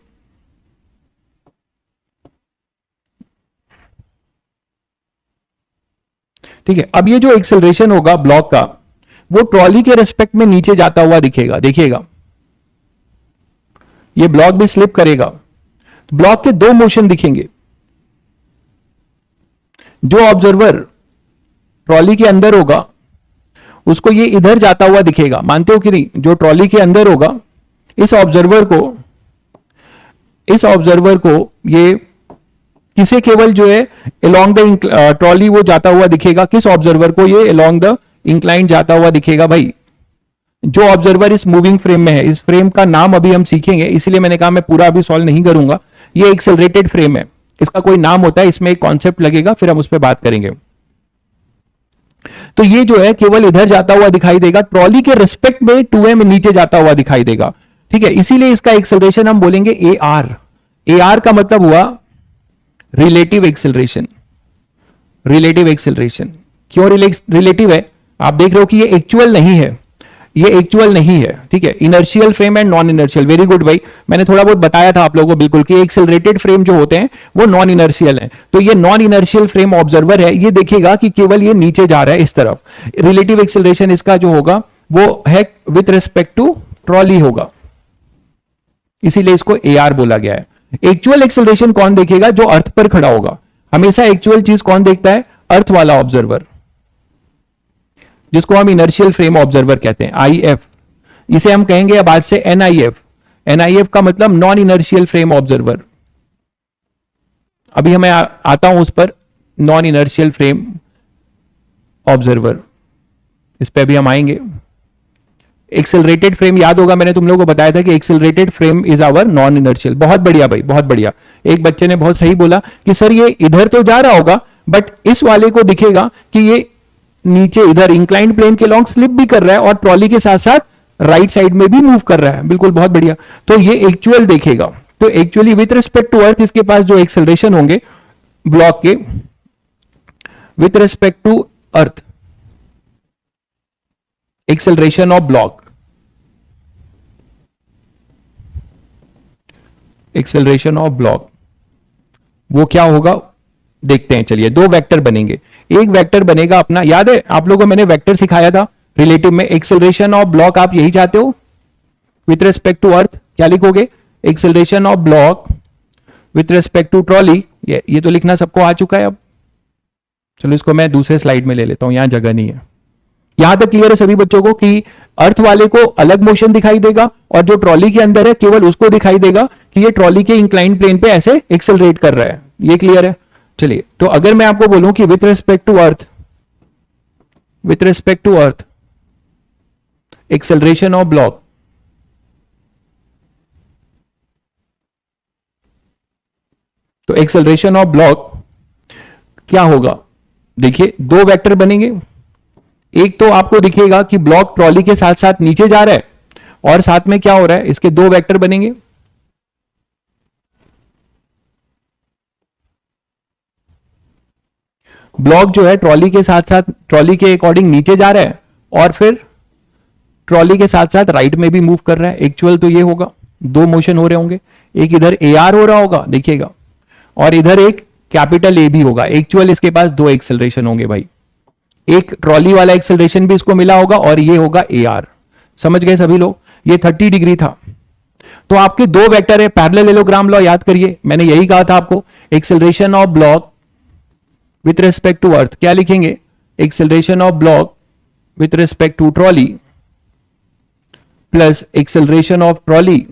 ठीक है, अब ये जो एक्सेलरेशन होगा ब्लॉक का, वो ट्रॉली के रेस्पेक्ट में नीचे जाता हुआ दिखेगा। देखिएगा, ये ब्लॉक भी स्लिप करेगा, ब्लॉक के दो मोशन दिखेंगे। जो ऑब्जर्वर ट्रॉली के अंदर होगा उसको ये इधर जाता हुआ दिखेगा, मानते हो कि नहीं? जो ट्रॉली के अंदर होगा, इस ऑब्जर्वर को ये किसे केवल जो है अलोंग द ट्रॉली वो जाता हुआ दिखेगा। किस ऑब्जर्वर को? ये अलोंग द इंक्लाइन जाता हुआ दिखेगा भाई। जो ऑब्जर्वर इस मूविंग फ्रेम में है, इस फ्रेम का नाम अभी हम सीखेंगे, इसलिए मैंने कहा मैं पूरा अभी सॉल्व नहीं करूंगा। ये एक्सेलरेटेड फ्रेम है, इसका कोई नाम होता है, इसमें एक कॉन्सेप्ट लगेगा, फिर हम उस पर बात करेंगे। तो ये जो है केवल इधर जाता हुआ दिखाई देगा, ट्रॉली के रिस्पेक्ट में 2m नीचे जाता हुआ दिखाई देगा, ठीक है। इसीलिए इसका एक्सेलरेशन हम बोलेंगे ए आर। ए आर का मतलब हुआ रिलेटिव एक्सेलरेशन। रिलेटिव एक्सेलरेशन क्यों रिलेटिव है? आप देख रहे हो कि ये एक्चुअल नहीं है, ये एक्चुअल नहीं है, ठीक है। Inertial frame and non inertial, very good भाई, मैंने थोड़ा बहुत बताया था आप लोगों को बिल्कुल कि एक्सेलरेटेड फ्रेम जो होते हैं वो नॉन इनर्शियल है। तो ये नॉन इनर्शियल फ्रेम ऑब्जर्वर है, ये देखेगा कि केवल ये नीचे जा रहा है इस तरफ। रिलेटिव एक्सेलरेशन इसका जो होगा वो है विथ रिस्पेक्ट टू ट्रॉली होगा, इसीलिए इसको ए आर बोला गया है। एक्चुअल एक्सेलरेशन कौन देखेगा? जो अर्थ पर खड़ा होगा। हमेशा एक्चुअल चीज कौन देखता है? अर्थ वाला ऑब्जर्वर, जिसको हम इनर्शियल फ्रेम ऑब्जर्वर कहते हैं, IF। इसे हम कहेंगे अब आज से NIF। NIF का मतलब नॉन इनर्शियल फ्रेम ऑब्जर्वर। अभी हमें आता हूं उस पर, नॉन इनर्शियल फ्रेम ऑब्जर्वर, इस पे अभी हम आएंगे। एक्सेलरेटेड फ्रेम याद होगा, मैंने तुम लोगों को बताया था कि accelerated frame is our non inertial. बहुत बढ़िया भाई, बहुत बढ़िया। एक बच्चे ने बहुत सही बोला कि सर ये इधर तो जा रहा होगा, बट इस वाले को दिखेगा कि ये नीचे इधर इंक्लाइंड प्लेन के लॉन्ग स्लिप भी कर रहा है और ट्रॉली के साथ साथ राइट साइड में भी मूव कर रहा है। बिल्कुल, बहुत बढ़िया। तो ये एक्चुअल देखेगा। तो actually with respect to earth इसके पास जो एक्सेलरेशन होंगे ब्लॉक के, with respect to earth acceleration of block, acceleration of block वो क्या होगा देखते हैं। चलिए, दो वेक्टर बनेंगे। एक वेक्टर बनेगा अपना, याद है आप लोगों को मैंने वेक्टर सिखाया था रिलेटिव में। एक्सेलरेशन ऑफ ब्लॉक आप यही चाहते हो विथ रिस्पेक्ट टू अर्थ, क्या लिखोगे? Acceleration of block with respect to trolley. ये तो लिखना सबको आ चुका है। अब चलो इसको मैं दूसरे स्लाइड में ले लेता हूं, यहां जगह नहीं है। यहां तक क्लियर है सभी बच्चों को कि अर्थ वाले को अलग मोशन दिखाई देगा और जो ट्रॉली के अंदर है केवल उसको दिखाई देगा कि ये ट्रॉली के इंक्लाइंड प्लेन पे ऐसे एक्सेलरेट कर रहा है। ये क्लियर है? चलिए, तो अगर मैं आपको बोलूं कि with respect to earth, with respect to earth acceleration of block, तो एक्सेलरेशन ऑफ ब्लॉक क्या होगा? देखिए, दो वेक्टर बनेंगे। एक तो आपको दिखेगा कि ब्लॉक ट्रॉली के साथ साथ नीचे जा रहा है, और साथ में क्या हो रहा है, इसके दो वेक्टर बनेंगे। ब्लॉक जो है ट्रॉली के साथ साथ, ट्रॉली के अकॉर्डिंग नीचे जा रहा है और फिर ट्रॉली के साथ साथ राइट में भी मूव कर रहा है। एक्चुअल तो ये होगा, दो मोशन हो रहे होंगे, एक इधर AR हो रहा होगा देखिएगा, और इधर एक कैपिटल A भी होगा। एक्चुअल इसके पास दो एक्सेलरेशन होंगे भाई, एक ट्रॉली वाला एक्सेलरेशन भी इसको मिला होगा और ये होगा AR। समझ गए सभी लोग? ये 30 डिग्री था। तो आपके दो वेक्टर है, पैरेललोग्राम लॉ याद करिए, मैंने यही कहा था आपको। Acceleration of block with respect to earth क्या लिखेंगे? Acceleration of block with respect to trolley plus acceleration of trolley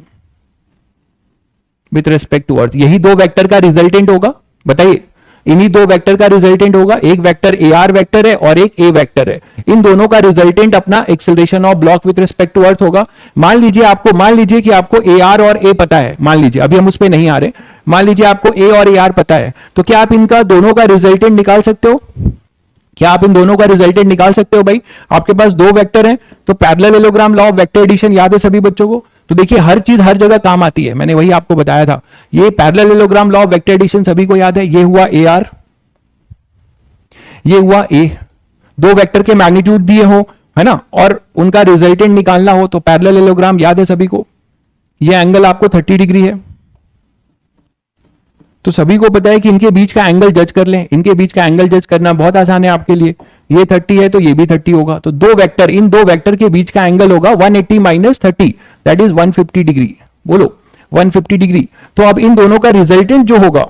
with respect to earth. यही दो वेक्टर का रिजल्टेंट होगा। बताइए, इन्हीं दो वेक्टर का रिजल्टेंट होगा। एक वेक्टर AR वेक्टर है और एक A वेक्टर है। इन दोनों का रिजल्टेंट अपना acceleration of block with respect to earth होगा। मान लीजिए कि आपको AR और A पता है। मान लीजिए, अभी हम उस पर नहीं आ रहे, मान लीजिए आपको A और AR पता है, तो क्या आप इनका दोनों का रिजल्टेंट निकाल सकते हो? क्या आप इन दोनों का रिजल्टेंट निकाल सकते हो भाई? आपके पास दो वेक्टर हैं, तो parallelogram law of vector addition याद है सभी बच्चों को? तो देखिए, हर चीज हर जगह काम आती है, मैंने वही आपको बताया था। ये parallelogram law of vector addition सभी को याद है। ये हुआ AR, ये हुआ A। दो वेक्टर के मैग्नीट्यूड दिए हो, है ना, और उनका रिजल्टेंट निकालना हो तो पैरेललोग्राम याद है सभी को। ये एंगल आपको 30 डिग्री है, तो सभी को पता है कि इनके बीच का एंगल जज कर लें। इनके बीच का एंगल जज करना बहुत आसान है आपके लिए। ये 30 है तो ये भी 30 होगा, तो दो वेक्टर, इन दो वेक्टर के बीच का एंगल होगा 180 माइनस 30, दैट इज 150 डिग्री। बोलो 150 डिग्री। तो अब इन दोनों का रिजल्टेंट जो होगा,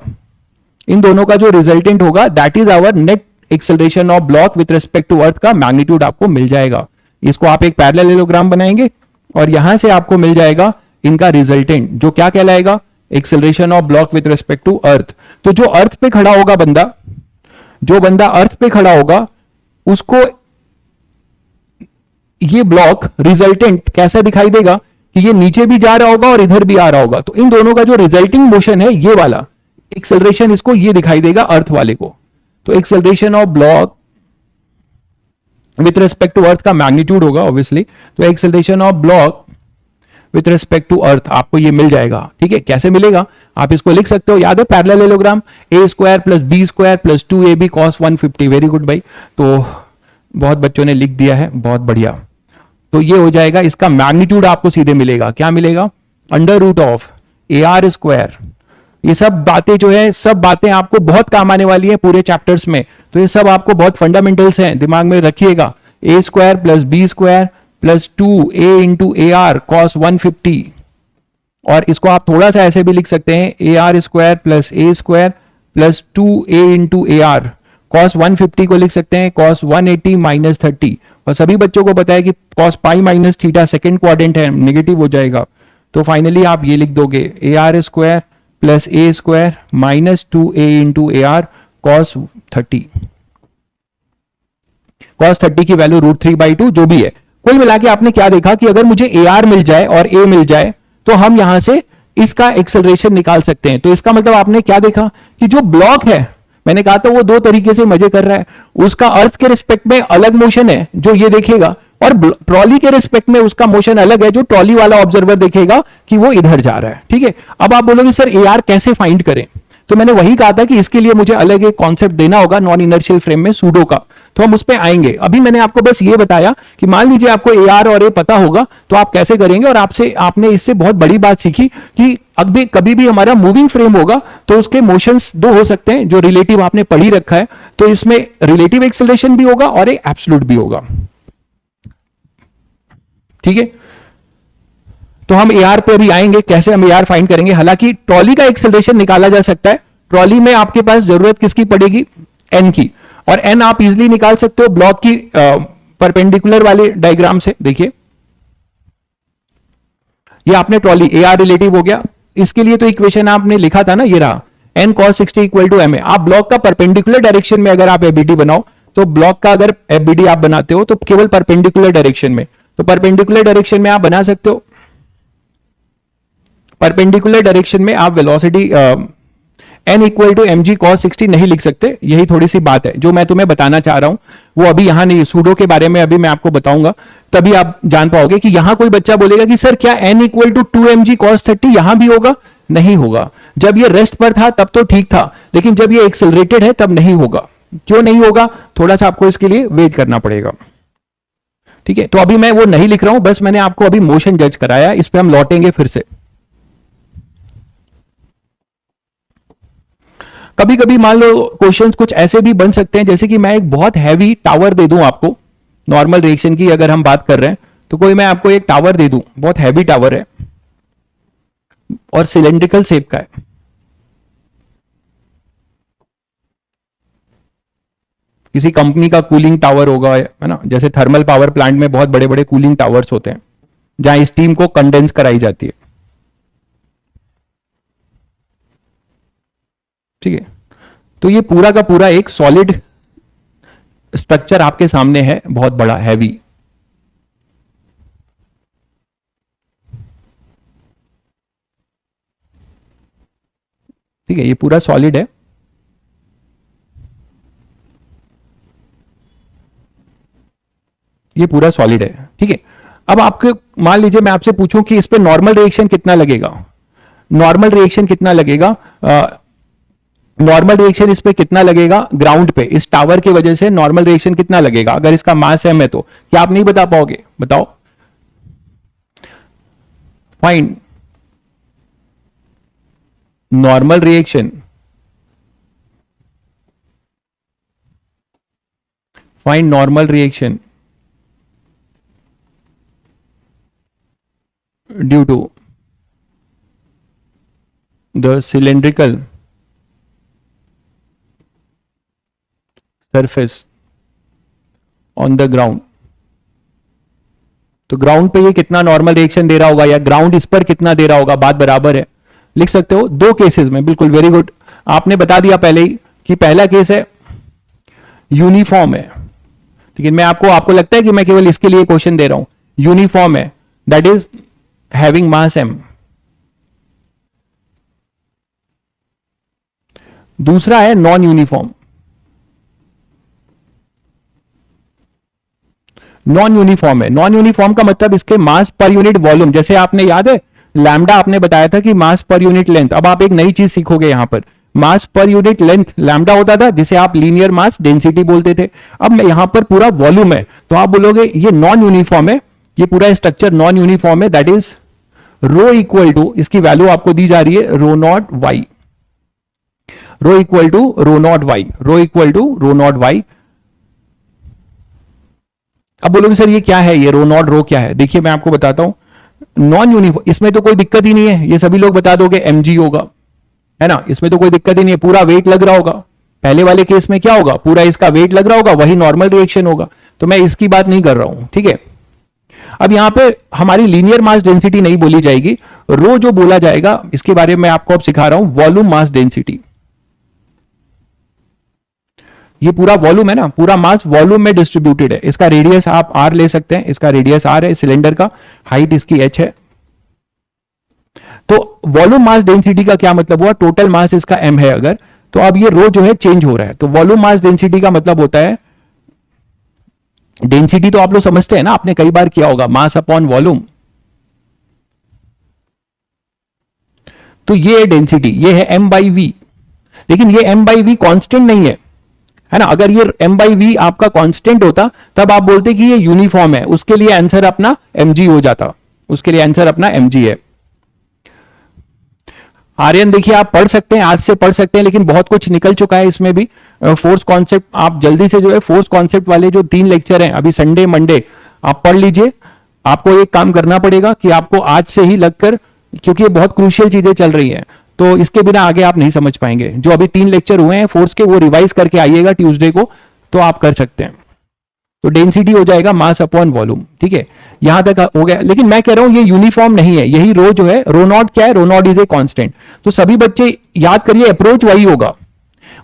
इन दोनों का जो रिजल्टेंट होगा, that is our net acceleration of block with respect to earth का मैग्नीट्यूड आपको मिल जाएगा। इसको आप एक पैरेललोग्राम बनाएंगे और यहां से आपको मिल जाएगा इनका रिजल्टेंट, जो क्या कहलाएगा? Acceleration of block with respect to earth. तो जो अर्थ पे खड़ा होगा बंदा, जो बंदा अर्थ पे खड़ा होगा, उसको ये ब्लॉक रिजल्टेंट कैसा दिखाई देगा कि ये नीचे भी जा रहा होगा और इधर भी आ रहा होगा, तो इन दोनों का जो रिजल्टिंग मोशन है ये वाला एक्सेलरेशन, इसको ये दिखाई देगा अर्थ वाले को। तो acceleration of block with respect to earth का मैग्नीट्यूड होगा ऑब्वियसली, तो acceleration of block with respect to earth आपको ये मिल जाएगा। ठीक है, कैसे मिलेगा आप इसको लिख सकते हो, याद है parallelogram A square plus B square plus 2ab cos 150। Very good भाई, तो बहुत बच्चों ने लिख दिया है, बहुत बढ़िया। तो ये हो जाएगा, इसका मैग्नीट्यूड आपको सीधे मिलेगा, क्या मिलेगा, under root of A R square. ये सब बातें जो है, सब बातें आपको बहुत काम आने वाली है पूरे चैप्टर्स में, तो ये सब आपको बहुत फंडामेंटल्स हैं, दिमाग में रखिएगा। A square plus B square plus 2a into a r cos 150, और इसको आप थोड़ा सा ऐसे भी लिख सकते हैं, ए R square plus A square plus 2a into a r cos 150 को लिख सकते हैं कॉस 180 माइनस 30। और सभी बच्चों को पता है कि cos pi minus theta second quadrant है, नेगेटिव हो जाएगा, तो फाइनली आप ये लिख दोगे ए R square plus A square minus 2a into a r cos 30। Cos 30 की वैल्यू √3/2 जो भी है। कुल मिला के आपने क्या देखा कि अगर मुझे ए आर मिल जाए और ए मिल जाए तो हम यहां से इसका एक्सेलरेशन निकाल सकते हैं। तो इसका मतलब आपने क्या देखा कि जो ब्लॉक है, मैंने कहा था वो दो तरीके से मजे कर रहा है, उसका अर्थ के रिस्पेक्ट में अलग मोशन है जो ये देखेगा, और ट्रॉली के रिस्पेक्ट में उसका मोशन अलग है जो ट्रॉली वाला ऑब्जर्वर देखेगा कि वो इधर जा रहा है। ठीक है, अब आप बोलोगे सर ए आर कैसे फाइंड करें, तो मैंने वही कहा था कि इसके लिए मुझे अलग एक कॉन्सेप्ट देना होगा नॉन इनर्शियल फ्रेम में, सूडो का, तो हम उस पर आएंगे। अभी मैंने आपको बस ये बताया कि मान लीजिए आपको ए आर और ए पता होगा तो आप कैसे करेंगे, और आपने इससे बहुत बड़ी बात सीखी कि अभी कभी भी हमारा मूविंग फ्रेम होगा तो उसके मोशंस दो हो सकते हैं, जो रिलेटिव आपने पढ़ी रखा है, तो इसमें रिलेटिव एक्सेलरेशन भी होगा और एक एब्सोल्यूट भी होगा। ठीक है, तो हम एआर पे भी आएंगे, कैसे हम एआर फाइंड करेंगे। हालांकि ट्रॉली का एक्सेलरेशन निकाला जा सकता है, ट्रॉली में आपके पास जरूरत किसकी पड़ेगी, एन की, और एन आप इजीली निकाल सकते हो ब्लॉक की परपेंडिकुलर वाले डायग्राम से। देखिए ये आपने ट्रॉली ए आर रिलेटिव हो गया, इसके लिए तो इक्वेशन आपने लिखा था ना, ये रहा N cos 60 equal to M A. आप ब्लॉक का परपेंडिकुलर डायरेक्शन में अगर आप एबीडी बनाओ तो ब्लॉक का अगर एबीडी आप बनाते हो तो केवल परपेंडिकुलर डायरेक्शन में, तो परपेंडिकुलर डायरेक्शन में आप बना सकते हो, परपेंडिकुलर डायरेक्शन में आप velocity n equal to M G cos 60 नहीं लिख सकते। यही थोड़ी सी बात है जो मैं तुम्हें बताना चाह रहा हूं, वो अभी यहां नहीं, सूडो के बारे में अभी मैं आपको बताऊंगा, तभी आप जान पाओगे कि यहां कोई बच्चा बोलेगा कि सर क्या n equal to 2mg cos 30 यहां भी होगा, नहीं होगा। जब ये रेस्ट पर था तब तो ठीक था, लेकिन जब ये एक्सेलरेटेड है तब नहीं होगा। क्यों नहीं होगा, थोड़ा सा आपको इसके लिए वेट करना पड़ेगा। ठीक है, तो अभी मैं वो नहीं लिख रहा हूं, बस मैंने आपको अभी मोशन जज कराया, इस पर हम लौटेंगे फिर से। कभी कभी मान लो क्वेश्चंस कुछ ऐसे भी बन सकते हैं, जैसे कि मैं एक बहुत हैवी टावर दे दूं आपको, नॉर्मल रिएक्शन की अगर हम बात कर रहे हैं, तो कोई मैं आपको एक टावर दे दूं, बहुत हैवी टावर है और सिलेंड्रिकल शेप का है, किसी कंपनी का कूलिंग टावर होगा, है ना, जैसे थर्मल पावर प्लांट में बहुत बड़े बड़े कूलिंग टावर्स होते हैं जहां स्टीम को कंडेंस कराई जाती है। ठीक है, तो ये पूरा का पूरा एक सॉलिड स्ट्रक्चर आपके सामने है, बहुत बड़ा हैवी। ठीक है, ये पूरा सॉलिड है, ये पूरा सॉलिड है। ठीक है, अब आपके मान लीजिए मैं आपसे पूछूं कि इस पे नॉर्मल रिएक्शन कितना लगेगा, नॉर्मल रिएक्शन कितना लगेगा, नॉर्मल रिएक्शन इस पे कितना लगेगा ग्राउंड पे, इस टावर की वजह से नॉर्मल रिएक्शन कितना लगेगा अगर इसका मास m है, तो क्या आप नहीं बता पाओगे, बताओ। Find normal reaction, find normal reaction due to the cylindrical surface on the ground. तो ग्राउंड पे ये कितना नॉर्मल रिएक्शन दे रहा होगा या ग्राउंड इस पर कितना दे रहा होगा, बात बराबर है, लिख सकते हो दो केसेस में। बिल्कुल, वेरी गुड, आपने बता दिया पहले ही कि पहला केस है यूनिफॉर्म है, लेकिन मैं आपको आपको लगता है कि मैं केवल इसके लिए क्वेश्चन दे रहा हूं? यूनिफॉर्म है, that is having mass m। दूसरा है नॉन यूनिफॉर्म। नॉन यूनिफॉर्म है, नॉन यूनिफॉर्म का मतलब इसके मास पर यूनिट वॉल्यूम, जैसे आपने याद है लैम्डा आपने बताया था कि मास पर यूनिट लेंथ, अब आप एक नई चीज सीखोगे यहां पर, मास पर यूनिट लेंथ लैम्डा होता था जिसे आप लीनियर मास डेंसिटी बोलते थे। अब मैं यहां पर पूरा वॉल्यूम है, तो आप बोलोगे ये नॉन यूनिफॉर्म है, ये पूरा स्ट्रक्चर नॉन यूनिफॉर्म है, that is rho equal to, इसकी वैल्यू आपको दी जा रही है rho naught y, rho equal to rho naught y, rho equal to rho naught y. अब बोलोगे सर ये क्या है, ये रो नॉट रो क्या है? देखिए मैं आपको बताता हूं, नॉन यूनिफॉर्म इसमें तो कोई दिक्कत ही नहीं है, ये सभी लोग बता दोगे mg होगा, है ना, इसमें तो कोई दिक्कत ही नहीं है, पूरा वेट लग रहा होगा। पहले वाले केस में क्या होगा, पूरा इसका वेट लग रहा होगा, वही नॉर्मल रिएक्शन होगा, तो मैं इसकी बात नहीं कर रहा हूं, ठीक है। अब यहां पे हमारी लीनियर मास डेंसिटी नहीं बोली जाएगी, रो जो बोला जाएगा इसके बारे में आपको अब सिखा रहा हूं, वॉल्यूम मास डेंसिटी। ये पूरा वॉल्यूम है ना, पूरा मास वॉल्यूम में डिस्ट्रीब्यूटेड है, इसका रेडियस आप r ले सकते हैं, इसका रेडियस r है सिलेंडर का, हाइट इसकी h है। तो वॉल्यूम मास डेंसिटी का क्या मतलब हुआ, टोटल मास इसका m है अगर, तो अब ये रो जो है चेंज हो रहा है, तो वॉल्यूम मास डेंसिटी का मतलब होता है, डेंसिटी तो आप लोग समझते हैं ना, आपने कई बार किया होगा, मास अपॉन वॉल्यूम। तो ये है डेंसिटी, ये है m बाई वी, लेकिन ये m बाई वी कॉन्स्टेंट नहीं है ना, अगर ये m बाई वी आपका कांस्टेंट होता तब आप बोलते कि ये यूनिफॉर्म है, उसके लिए आंसर अपना mg हो जाता, उसके लिए आंसर अपना mg है। आर्यन देखिए आप पढ़ सकते हैं, आज से पढ़ सकते हैं, लेकिन बहुत कुछ निकल चुका है इसमें भी, फोर्स कॉन्सेप्ट आप जल्दी से जो है फोर्स कॉन्सेप्ट वाले जो 3 लेक्चर हैं अभी संडे मंडे आप पढ़ लीजिए। आपको एक काम करना पड़ेगा कि आपको आज से ही लगकर, क्योंकि ये बहुत क्रूशियल चीजें चल रही हैं, तो इसके बिना आगे आप नहीं समझ पाएंगे। जो अभी 3 लेक्चर हुए हैं फोर्स के, वो रिवाइज करके आइएगा ट्यूसडे को, तो आप कर सकते हैं। तो डेंसिटी हो जाएगा मास अपॉन वॉल्यूम, ठीक है, यहां तक हो गया। लेकिन मैं कह रहा हूं ये यूनिफॉर्म नहीं है, यही रो जो है, रो नॉट क्या है, rho not is a constant. तो सभी बच्चे याद करिए अप्रोच वही होगा,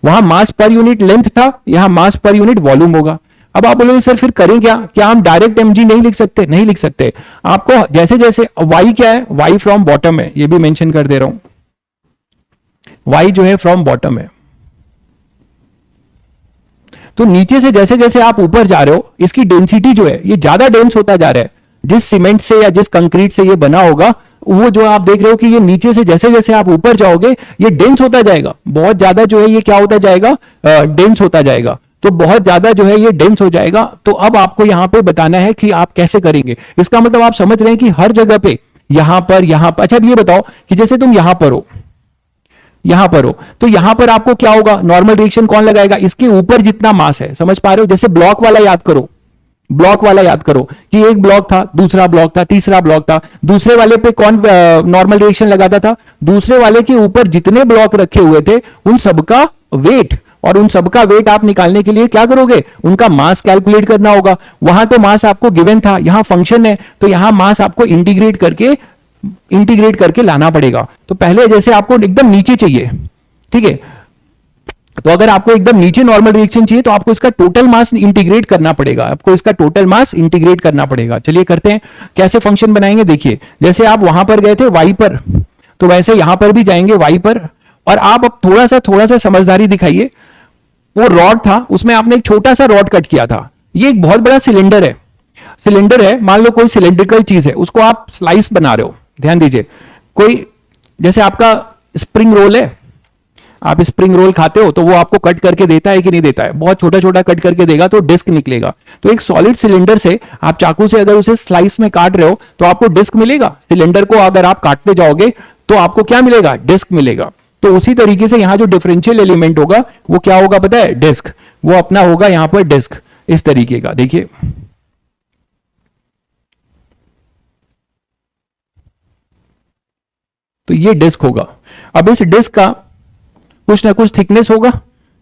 वहां मास पर यूनिट लेंथ था, यहां मास पर यूनिट वॉल्यूम होगा। अब आप बोलोगे सर फिर करें क्या, क्या हम डायरेक्ट mg नहीं लिख सकते? नहीं लिख सकते, आपको जैसे जैसे y क्या है, y फ्रॉम बॉटम है, ये भी मेंशन कर दे रहा हूं, y जो है फ्रॉम बॉटम है। तो नीचे से जैसे जैसे आप ऊपर जा रहे हो, इसकी डेंसिटी जो है ये ज्यादा डेंस होता जा रहा है, जिस सीमेंट से या जिस कंक्रीट से ये बना होगा, वो जो आप देख रहे हो कि ये नीचे से जैसे जैसे आप ऊपर जाओगे ये डेंस होता जाएगा, बहुत ज्यादा जो है ये क्या होता जाएगा, डेंस होता जाएगा। तो बहुत ज्यादा जो है ये डेंस हो जाएगा। तो अब आपको यहां पे बताना है कि आप कैसे करेंगे। इसका मतलब आप समझ रहे हैं कि हर जगह पे यहां पर अच्छा अब ये बताओ कि जैसे तुम यहां पर हो, यहां पर हो, तो यहां पर आपको क्या होगा, नॉर्मल रिएक्शन कौन लगाएगा, इसके ऊपर जितना मास है, समझ पा रहे हो? जैसे ब्लॉक वाला याद करो, ब्लॉक वाला याद करो कि एक ब्लॉक था, दूसरा ब्लॉक था, तीसरा ब्लॉक था, दूसरे वाले पे कौन नॉर्मल रिएक्शन लगाता था, दूसरे वाले के ऊपर जितने ब्लॉक रखे हुए थे उन सबका वेट, और उन सबका वेट आप निकालने के लिए क्या करोगे, उनका मास कैलकुलेट करना होगा। वहां तो मास आपको गिवन था, यहां फंक्शन है, तो यहां मास आपको इंटीग्रेट करके लाना पड़ेगा। तो पहले जैसे आपको एकदम नीचे चाहिए, ठीक है, तो अगर आपको एकदम नीचे नॉर्मल रिएक्शन चाहिए तो आपको इसका टोटल मास इंटीग्रेट करना पड़ेगा, आपको इसका टोटल मास इंटीग्रेट करना पड़ेगा। चलिए करते हैं, कैसे फंक्शन बनाएंगे। देखिए जैसे आप वहां पर गए थे y पर, तो वैसे यहां पर भी जाएंगे y पर, और आप अब थोड़ा सा समझदारी दिखाइए। वो रॉड था, उसमें आपने एक छोटा सा रॉड कट किया था, ये एक बहुत बड़ा सिलेंडर है, सिलेंडर है, मान लो कोई सिलेंड्रिकल चीज है, उसको आप स्लाइस बना रहे हो, ध्यान दीजिए, कोई जैसे आपका स्प्रिंग रोल है, आप स्प्रिंग रोल खाते हो तो वो आपको कट करके देता है कि नहीं देता है, बहुत छोटा छोटा कट करके देगा तो डिस्क निकलेगा। तो एक सॉलिड सिलेंडर से आप चाकू से अगर उसे स्लाइस में काट रहे हो तो आपको डिस्क मिलेगा, सिलेंडर को अगर आप काटते जाओगे तो आपको क्या मिलेगा, डिस्क मिलेगा। तो उसी तरीके से यहां जो डिफरेंशियल एलिमेंट होगा वो क्या होगा पता है, डिस्क, वो अपना होगा यहां पर डिस्क, इस तरीके का। देखिए तो ये डिस्क होगा। अब इस डिस्क का कुछ ना कुछ थिकनेस होगा,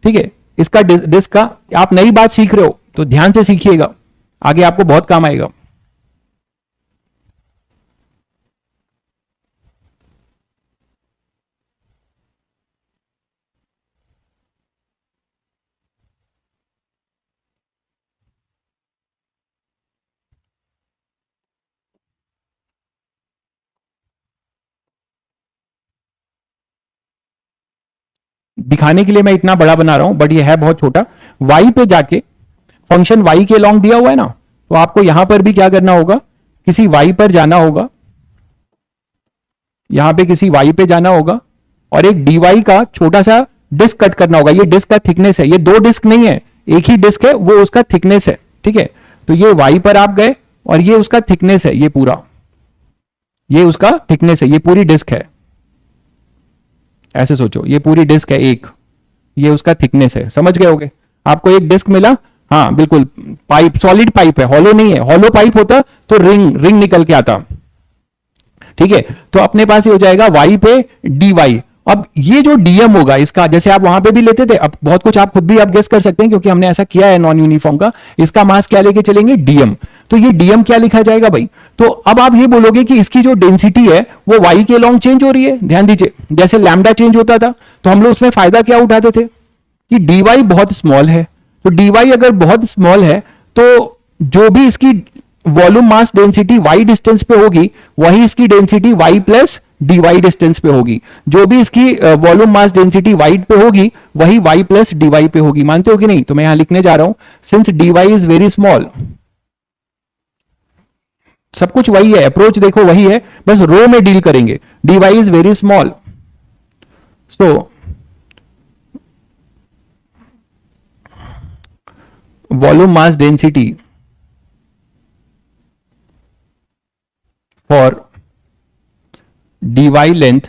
ठीक है, इसका डिस्क का। आप नई बात सीख रहे हो तो ध्यान से सीखिएगा, आगे आपको बहुत काम आएगा। दिखाने के लिए मैं इतना बड़ा बना रहा हूं, बट ये है बहुत छोटा। y पे जाके फंक्शन y के लॉन्ग दिया हुआ है ना, तो आपको यहां पर भी क्या करना होगा, किसी y पर जाना होगा, यहां पे किसी y पे जाना होगा और एक dy का छोटा सा डिस्क कट करना होगा। ये डिस्क का थिकनेस है, ये दो डिस्क नहीं है, एक ही डिस्क है, वो उसका थिकनेस है, ठीक है। तो ये y पर आप गए और ये उसका थिकनेस है, ये पूरा, ये उसका थिकनेस है, ये पूरी डिस्क है, ऐसे सोचो, ये पूरी डिस्क है एक, ये उसका थिकनेस है, समझ गए होगे। आपको एक डिस्क मिला, हाँ बिल्कुल, पाइप सॉलिड पाइप है, हॉलो नहीं है, हॉलो पाइप होता तो रिंग निकल के आता, ठीक है। तो अपने पास ये हो जाएगा y पे dy। अब ये जो dm होगा इसका, जैसे आप वहां पे भी लेते थे, अब बहुत कुछ आप खुद भी आप गेस कर सकते हैं क्योंकि हमने ऐसा किया है नॉन यूनिफॉर्म का। इसका मास क्या लेके चलेंगे, dm। तो ये dm क्या लिखा जाएगा भाई, तो अब आप ये बोलोगे कि इसकी जो डेंसिटी है वो y के लॉन्ग चेंज हो रही है। ध्यान दीजिए, जैसे लैम्डा चेंज होता था तो हम लोग उसमें फायदा क्या उठाते थे कि dy बहुत स्मॉल है, तो dy अगर बहुत स्मॉल है तो जो भी इसकी volume mass density y distance पे होगी वही इसकी density y plus dy distance पे होगी। जो भी इसकी वॉल्यूम मास डेंसिटी y पे होगी वही y प्लस dy पे होगी। मानते हो कि नहीं? तो मैं यहां लिखने जा रहा हूं, since dy is very small, सब कुछ वही है, अप्रोच देखो वही है, बस रो में डील करेंगे। dy is very small, so volume mass density for dy length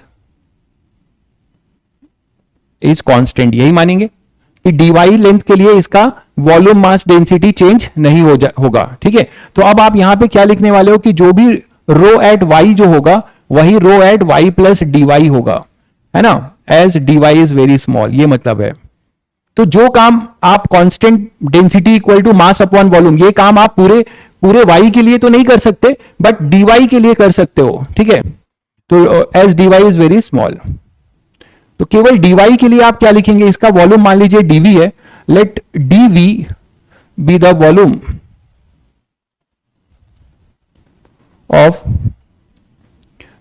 is constant. यही मानेंगे कि dy लेंथ के लिए इसका वॉल्यूम मास डेंसिटी चेंज नहीं होगा, ठीक है। तो अब आप यहां पे क्या लिखने वाले हो कि जो भी रो एट y जो होगा वही rho at y plus dy होगा, है ना, as dy is very small, ये मतलब है। तो जो काम आप constant density equal to mass upon volume, ये काम आप पूरे y के लिए तो नहीं कर सकते बट dy के लिए कर सकते हो, ठीक है। तो as dy is very small, तो केवल dy के लिए आप क्या लिखेंगे, इसका वॉल्यूम मान लीजिए dv है, let dv be the volume of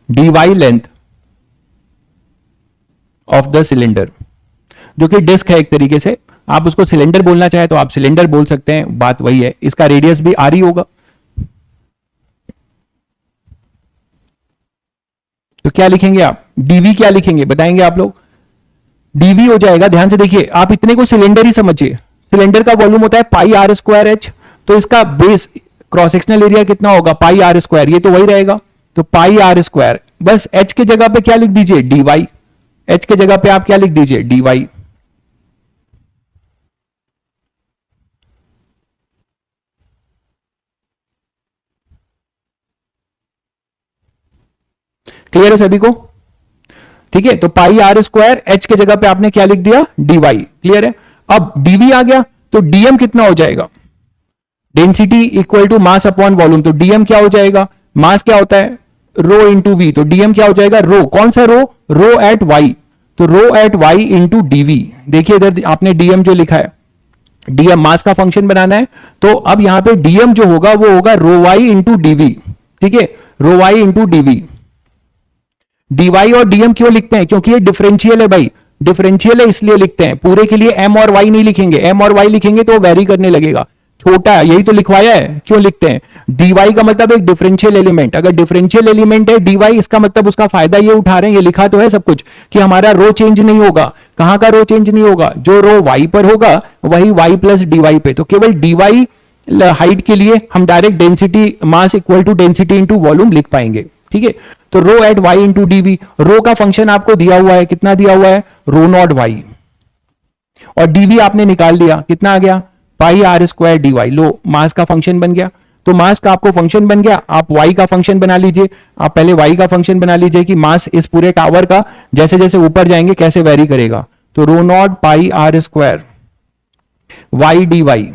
dy length of the cylinder, जो कि डिस्क है एक तरीके से। आप उसको सिलेंडर बोलना चाहे तो आप सिलेंडर बोल सकते हैं, बात वही है। इसका रेडियस भी आर ही होगा। तो क्या लिखेंगे आप, dv क्या लिखेंगे बताएंगे आप लोग। dv हो जाएगा, ध्यान से देखिए, आप इतने को सिलेंडर ही समझिए। सिलेंडर का वॉल्यूम होता है पाई आर स्क्वायर एच, तो इसका बेस क्रॉस सेक्शनल एरिया कितना होगा, पाई आर स्क्वायर, ये तो वही रहेगा। तो पाई आर स्क्वायर, बस h के जगह पे क्या लिख दीजिए, dy। h के जगह पे आप क्या लिख दीजिए, dy। क्लियर है सभी को, ठीक है। तो पाई आर स्क्वायर, h के जगह पे आपने क्या लिख दिया, dy। क्लियर है। अब dv आ गया तो dm कितना हो जाएगा, density equal to mass upon volume, तो dm क्या हो जाएगा, मास क्या होता है, रो इंटू वी, तो dm क्या हो जाएगा, रो, कौन सा रो, रो एट y, तो rho at y into dv। देखिए इधर आपने dm जो लिखा है, dm मास का फंक्शन बनाना है, तो अब यहां पे dm जो होगा वो होगा रो y इंटू dv, ठीक है, रो y इंटू dv। dy और dm क्यों लिखते हैं, क्योंकि ये डिफरेंशियल है भाई, डिफरेंशियल है इसलिए लिखते हैं। पूरे के लिए m और y नहीं लिखेंगे, m और y लिखेंगे तो वेरी करने लगेगा, छोटा है, यही तो लिखवाया है, क्यों लिखते हैं। dy का मतलब एक डिफरेंशियल एलिमेंट, अगर डिफरेंशियल एलिमेंट है dy, इसका मतलब उसका फायदा ये उठा रहे हैं, ये लिखा तो है सब कुछ कि हमारा रो चेंज नहीं होगा। कहां का रो चेंज नहीं होगा, जो रो y पर होगा वही y प्लस dy पे। तो केवल dy हाइट के लिए हम direct density mass equal to density into volume लिख पाएंगे, ठीक है। तो rho at y into dv, रो का फंक्शन आपको दिया हुआ है, कितना दिया हुआ है, रो नॉट y, और dv आपने निकाल लिया, कितना आ गया, पाई आर स्क्वायर dy। लो, मास का फंक्शन बन गया, तो मास का आपको फंक्शन बन गया, आप y का फंक्शन बना लीजिए। आप पहले y का फंक्शन बना लीजिए कि मास इस पूरे टावर का जैसे जैसे ऊपर जाएंगे कैसे वेरी करेगा। तो rho naught pi r square y dy,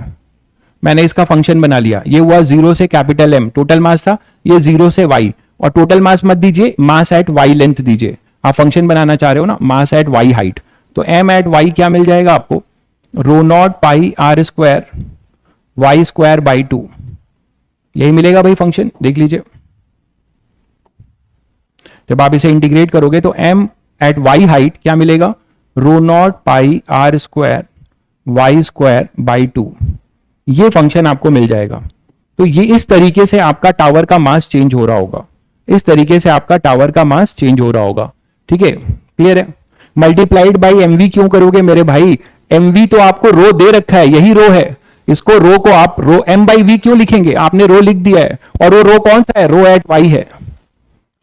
मैंने इसका फंक्शन बना लिया। ये हुआ 0 से कैपिटल M, टोटल मास था, ये 0 से y, और टोटल मास मत दीजिए, मास एट y लेंथ दीजिए। आप फंक्शन बनाना चाह रहे हो ना, मास एट y हाइट, तो m एट y क्या मिल जाएगा आपको, rho naught pi r square y square by 2, यही मिलेगा भाई फंक्शन, देख लीजिए। जब आप इसे इंटीग्रेट करोगे तो m एट y हाइट क्या मिलेगा, rho naught pi r square y square by 2, ये फंक्शन आपको मिल जाएगा। तो ये इस तरीके से आपका टावर का मास चेंज हो रहा होगा, इस तरीके से आपका टावर का मास चेंज हो रहा होगा। ठीक है, क्लियर है। मल्टीप्लाइड बाई एमवी क्यों करोगे मेरे भाई? एमवी तो आपको रो दे रखा है, यही रो है, इसको रो को आप रो एम बाई वी क्यों लिखेंगे? आपने रो लिख दिया है, और वो रो कौन सा है? रो एट वाई है,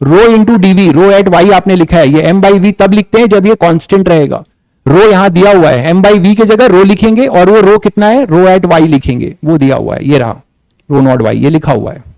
रो इंटू डीवी, रो एट वाई आपने लिखा है। ये एम बाई वी तब लिखते हैं जब ये कांस्टेंट रहेगा। रो यहां दिया हुआ है, एम बाई वी की जगह रो लिखेंगे, और वो रो कितना है? रो एट वाई लिखेंगे, वो दिया हुआ है, ये रहा रो नॉट वाई, ये लिखा हुआ है।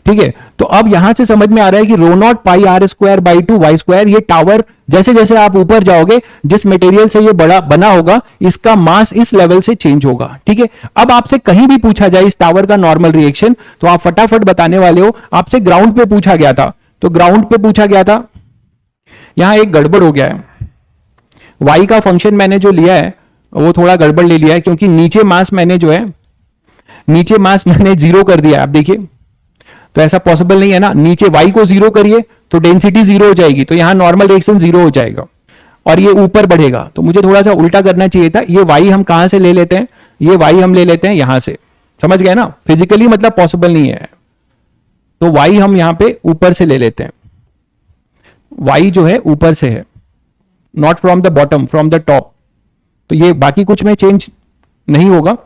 ठीक है, तो अब यहां से समझ में आ रहा है कि rho naught pi r square by 2 y square, ये टावर जैसे जैसे आप ऊपर जाओगे, जिस मटेरियल से ये बड़ा बना होगा, इसका मास इस लेवल से चेंज होगा। ठीक है, अब आपसे कहीं भी पूछा जाए इस टावर का नॉर्मल रिएक्शन, तो आप फटाफट बताने वाले हो। आपसे ग्राउंड पे पूछा गया था, तो ग्राउंड पे पूछा गया था, यहां एक गड़बड़ हो गया है। वाई का फंक्शन मैंने जो लिया है वो थोड़ा गड़बड़ ले लिया है, क्योंकि नीचे मास मैंने जो है, नीचे मास मैंने जीरो कर दिया। आप देखिए, तो ऐसा पॉसिबल नहीं है ना, नीचे y को जीरो करिए तो डेंसिटी जीरो हो जाएगी, तो यहां नॉर्मल रिएक्शन जीरो हो जाएगा, और ये ऊपर बढ़ेगा। तो मुझे थोड़ा सा उल्टा करना चाहिए था। ये y हम कहां से ले लेते हैं? ये y हम ले लेते हैं यहां से, समझ गए ना? फिजिकली मतलब पॉसिबल नहीं है, तो y हम यहां पे ऊपर से ले लेते हैं। y जो है ऊपर से है, not from the bottom, from the top. तो ये बाकी कुछ में चेंज नहीं होगा,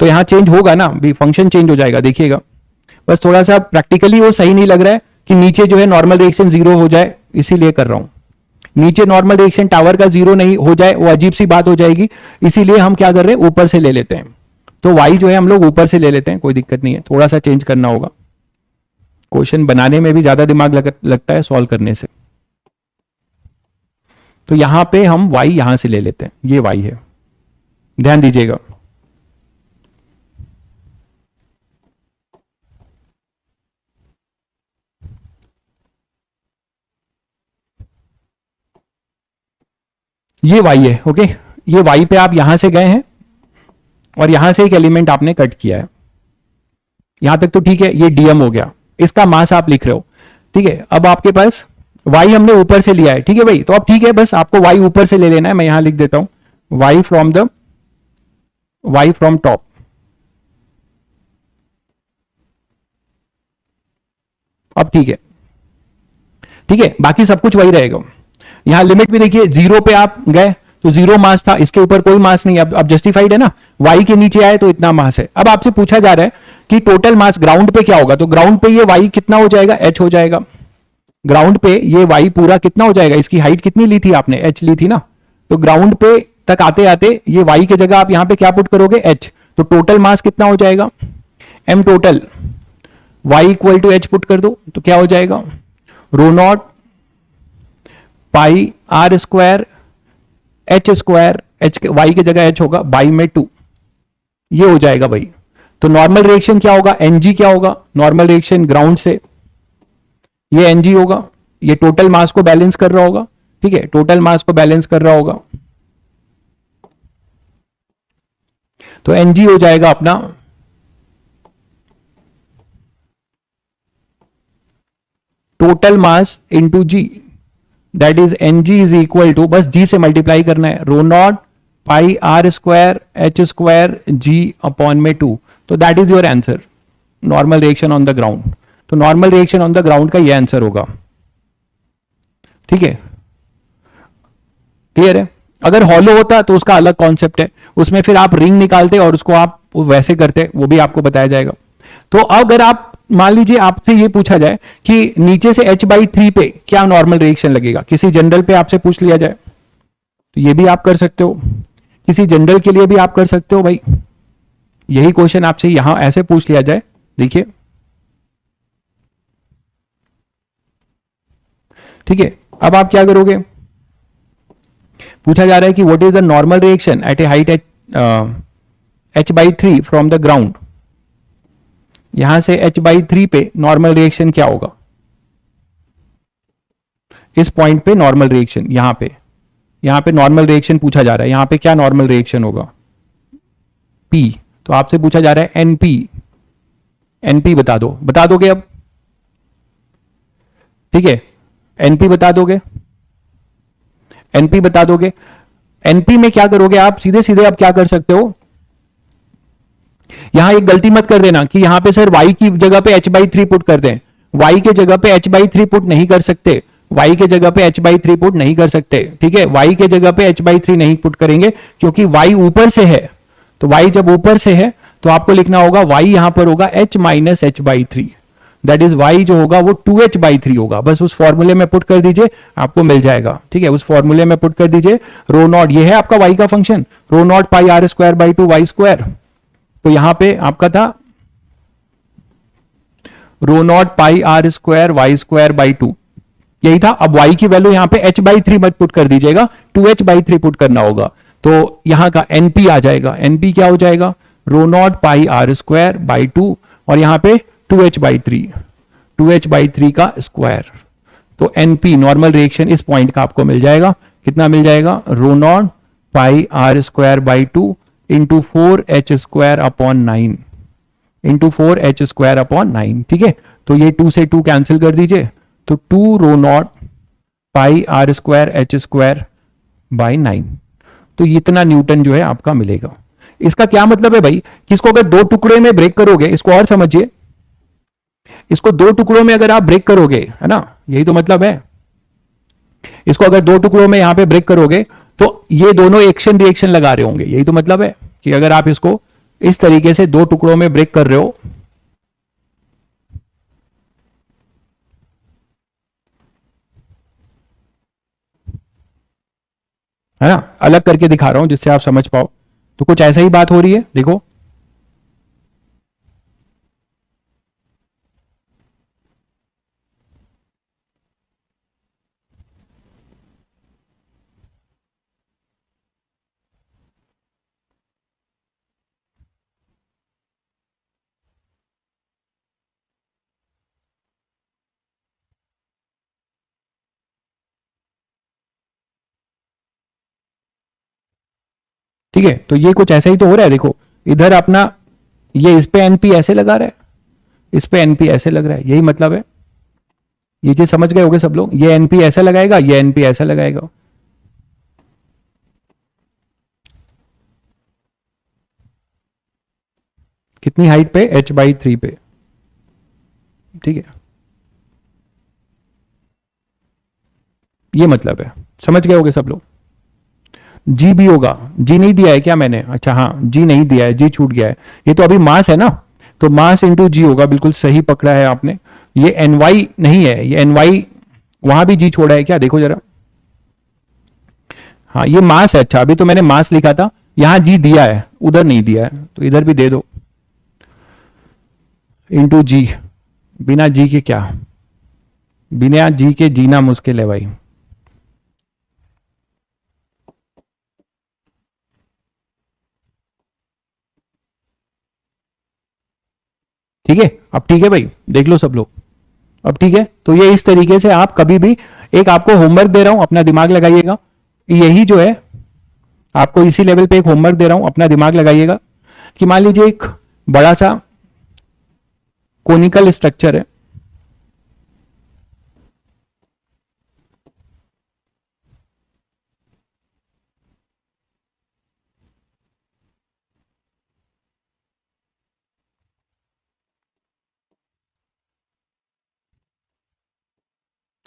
तो यहां चेंज होगा ना, भी फंक्शन चेंज हो जाएगा, देखिएगा। बस थोड़ा सा प्रैक्टिकली वो सही नहीं लग रहा है कि नीचे जो है नॉर्मल रिएक्शन जीरो हो जाए, इसीलिए कर रहा हूं। नीचे नॉर्मल रिएक्शन टावर का जीरो नहीं हो जाए, वो अजीब सी बात हो जाएगी, इसीलिए हम क्या कर रहे हैं, ऊपर से ले लेते हैं। तो वाई जो है हम लोग ऊपर से ले लेते हैं, कोई दिक्कत नहीं है, थोड़ा सा चेंज करना होगा। क्वेश्चन बनाने में भी ज्यादा दिमाग लगता है सॉल्व करने से। तो यहां पे हम वाई यहां से ले लेते हैं, ये वाई है, ध्यान दीजिएगा। ये y है, ओके। ये y पे आप यहां से गए हैं, और यहां से एक एलिमेंट आपने कट किया है, यहां तक तो ठीक है। ये dm हो गया, इसका मास आप लिख रहे हो, ठीक है। अब आपके पास y हमने ऊपर से लिया है, ठीक है भाई। तो अब ठीक है, बस आपको y ऊपर से ले लेना है। मैं यहां लिख देता हूं y फ्रॉम टॉप। अब ठीक है, ठीक है, बाकी सब कुछ वही रहेगा। यहां लिमिट भी देखिए, जीरो पे आप गए तो जीरो मास था, इसके ऊपर कोई मास नहीं। अब जस्टिफाइड है ना, वाई के नीचे आए तो इतना मास है। अब आपसे पूछा जा रहा है कि टोटल मास ग्राउंड पे क्या होगा, तो ग्राउंड पे ये वाई कितना हो जाएगा? एच हो जाएगा। ग्राउंड पे ये वाई पूरा कितना हो जाएगा? इसकी हाइट कितनी ली थी आपने? एच ली थी ना। तो ग्राउंड पे तक आते आते ये वाई की जगह आप यहां पे क्या पुट करोगे? एच। तो टोटल मास कितना हो जाएगा? M total, y equal to h put कर दो, तो क्या हो जाएगा? Rho naught pi r square h square, h y की जगह एच होगा, बाई में 2, ये हो जाएगा भाई। तो नॉर्मल रिएक्शन क्या होगा? एनजी क्या होगा? नॉर्मल रिएक्शन ग्राउंड से ये एनजी होगा, ये टोटल मास को बैलेंस कर रहा होगा, ठीक है, टोटल मास को बैलेंस कर रहा होगा। तो एनजी हो जाएगा अपना total mass into g, that is N g is equal to, बस जी से मल्टीप्लाई करना है, rho naught pi r square h square g upon में 2। तो that is your answer, normal reaction on the ground. तो normal reaction on the ground का ये answer होगा, ठीक है, क्लियर है। अगर हॉलो होता तो उसका अलग कॉन्सेप्ट है, उसमें फिर आप रिंग निकालते और उसको आप वैसे करते, वो भी आपको बताया जाएगा। तो अगर आप मान लीजिए आपसे ये पूछा जाए कि नीचे से h/3 पे क्या नॉर्मल रिएक्शन लगेगा, किसी जनरल पे आपसे पूछ लिया जाए, तो ये भी आप कर सकते हो, किसी जनरल के लिए भी आप कर सकते हो भाई। यही क्वेश्चन आपसे यहां ऐसे पूछ लिया जाए, देखिए, ठीक है। अब आप क्या करोगे? पूछा जा रहा है कि what is the normal reaction at A height h/3 from the ground. यहां से h/3 पे नॉर्मल रिएक्शन क्या होगा? इस पॉइंट पे नॉर्मल रिएक्शन, यहां पे नॉर्मल रिएक्शन पूछा जा रहा है, यहां पे क्या नॉर्मल रिएक्शन होगा? P। तो आपसे पूछा जा रहा है NP, NP बता दोगे अब, ठीक है। एनपी बता दोगे? एनपी बता दोगे? एनपी में क्या करोगे आप, सीधे सीधे आप क्या कर सकते हो, यहां एक गलती मत कर देना कि यहां पे सर y की जगह पे h/3 पुट कर दें। y के जगह पे h/3 पुट नहीं कर सकते, y के जगह पे h/3 पुट नहीं कर सकते, ठीक है। y के जगह पे h/3 नहीं पुट करेंगे क्योंकि y ऊपर से है, तो y जब ऊपर से है तो आपको लिखना होगा y यहां पर होगा h minus h/3, that is y जो होगा वो 2h/3 होगा। बस उस फॉर्मूले में पुट कर दीजिए, आपको मिल जाएगा, ठीक है। उस फॉर्मूले में पुट कर दीजिए रो नॉट, ये है आपका y का function, rho naught pi r square by 2 y square. तो यहां पे आपका था rho naught pi r square y square by 2, यही था। अब y की वैल्यू यहां पे h/3 मत पुट कर दीजिएगा, 2h/3 पुट करना होगा। तो यहां का np आ जाएगा, np क्या हो जाएगा, rho naught pi r square by 2 और यहां पे 2h/3, 2h/3 का स्क्वायर। तो np नॉर्मल रिएक्शन इस पॉइंट का आपको मिल जाएगा, कितना मिल जाएगा, rho naught pi r square by 2 into 4h square upon 9, into 4h square upon 9, ठीक है। तो ये 2 से 2 कैंसिल कर दीजिए, तो 2 rho naught pi r square h square by 9, तो इतना न्यूटन जो है आपका मिलेगा। इसका क्या मतलब है भाई, कि इसको अगर दो टुकड़े में ब्रेक करोगे, इसको और समझिए, इसको दो टुकड़ों में अगर आप ब्रेक करोगे, है ना, यही तो मतलब है। इसको अगर दो टुकड़ों में यहां पे ब्रेक करोगे तो ये दोनों एक्शन रिएक्शन लगा रहे होंगे, यही तो मतलब है कि अगर आप इसको इस तरीके से दो टुकड़ों में ब्रेक कर रहे हो, है ना, अलग करके दिखा रहा हूं जिससे आप समझ पाओ। तो कुछ ऐसा ही बात हो रही है, देखो ठीक है। तो ये कुछ ऐसा ही तो हो रहा है, देखो इधर अपना ये इस पे एनपी ऐसे लगा रहा है, इस पे एनपी ऐसे लग रहा है, यही मतलब है। ये चीज समझ गए होगे सब लोग, ये एनपी ऐसा लगाएगा, ये एनपी ऐसा लगाएगा। कितनी हाइट पे, h/3 पे, ठीक है। ये मतलब है, समझ गए होगे सब लोग। जी भी होगा, जी नहीं दिया है क्या मैंने, अच्छा हाँ जी नहीं दिया है, जी छूट गया है, ये तो अभी मास है ना, तो मास इंटू जी होगा, बिल्कुल सही पकड़ा है आपने। ये एन वाई नहीं है, ये एन वाई, वहां भी जी छोड़ा है क्या, देखो जरा, हाँ ये मास है, अच्छा अभी तो मैंने मास लिखा था, यहां जी दिया है उधर नहीं दिया है, तो इधर भी दे दो इंटू जी, बिना जी के क्या, बिना जी के जीना मुश्किल है भाई। ठीक है, अब ठीक है भाई, देख लो सब लोग, अब ठीक है। तो ये इस तरीके से आप कभी भी, एक आपको होमवर्क दे रहा हूं, अपना दिमाग लगाइएगा, यही जो है आपको इसी लेवल पे एक होमवर्क दे रहा हूं, अपना दिमाग लगाइएगा कि मान लीजिए एक बड़ा सा कोनिकल स्ट्रक्चर है,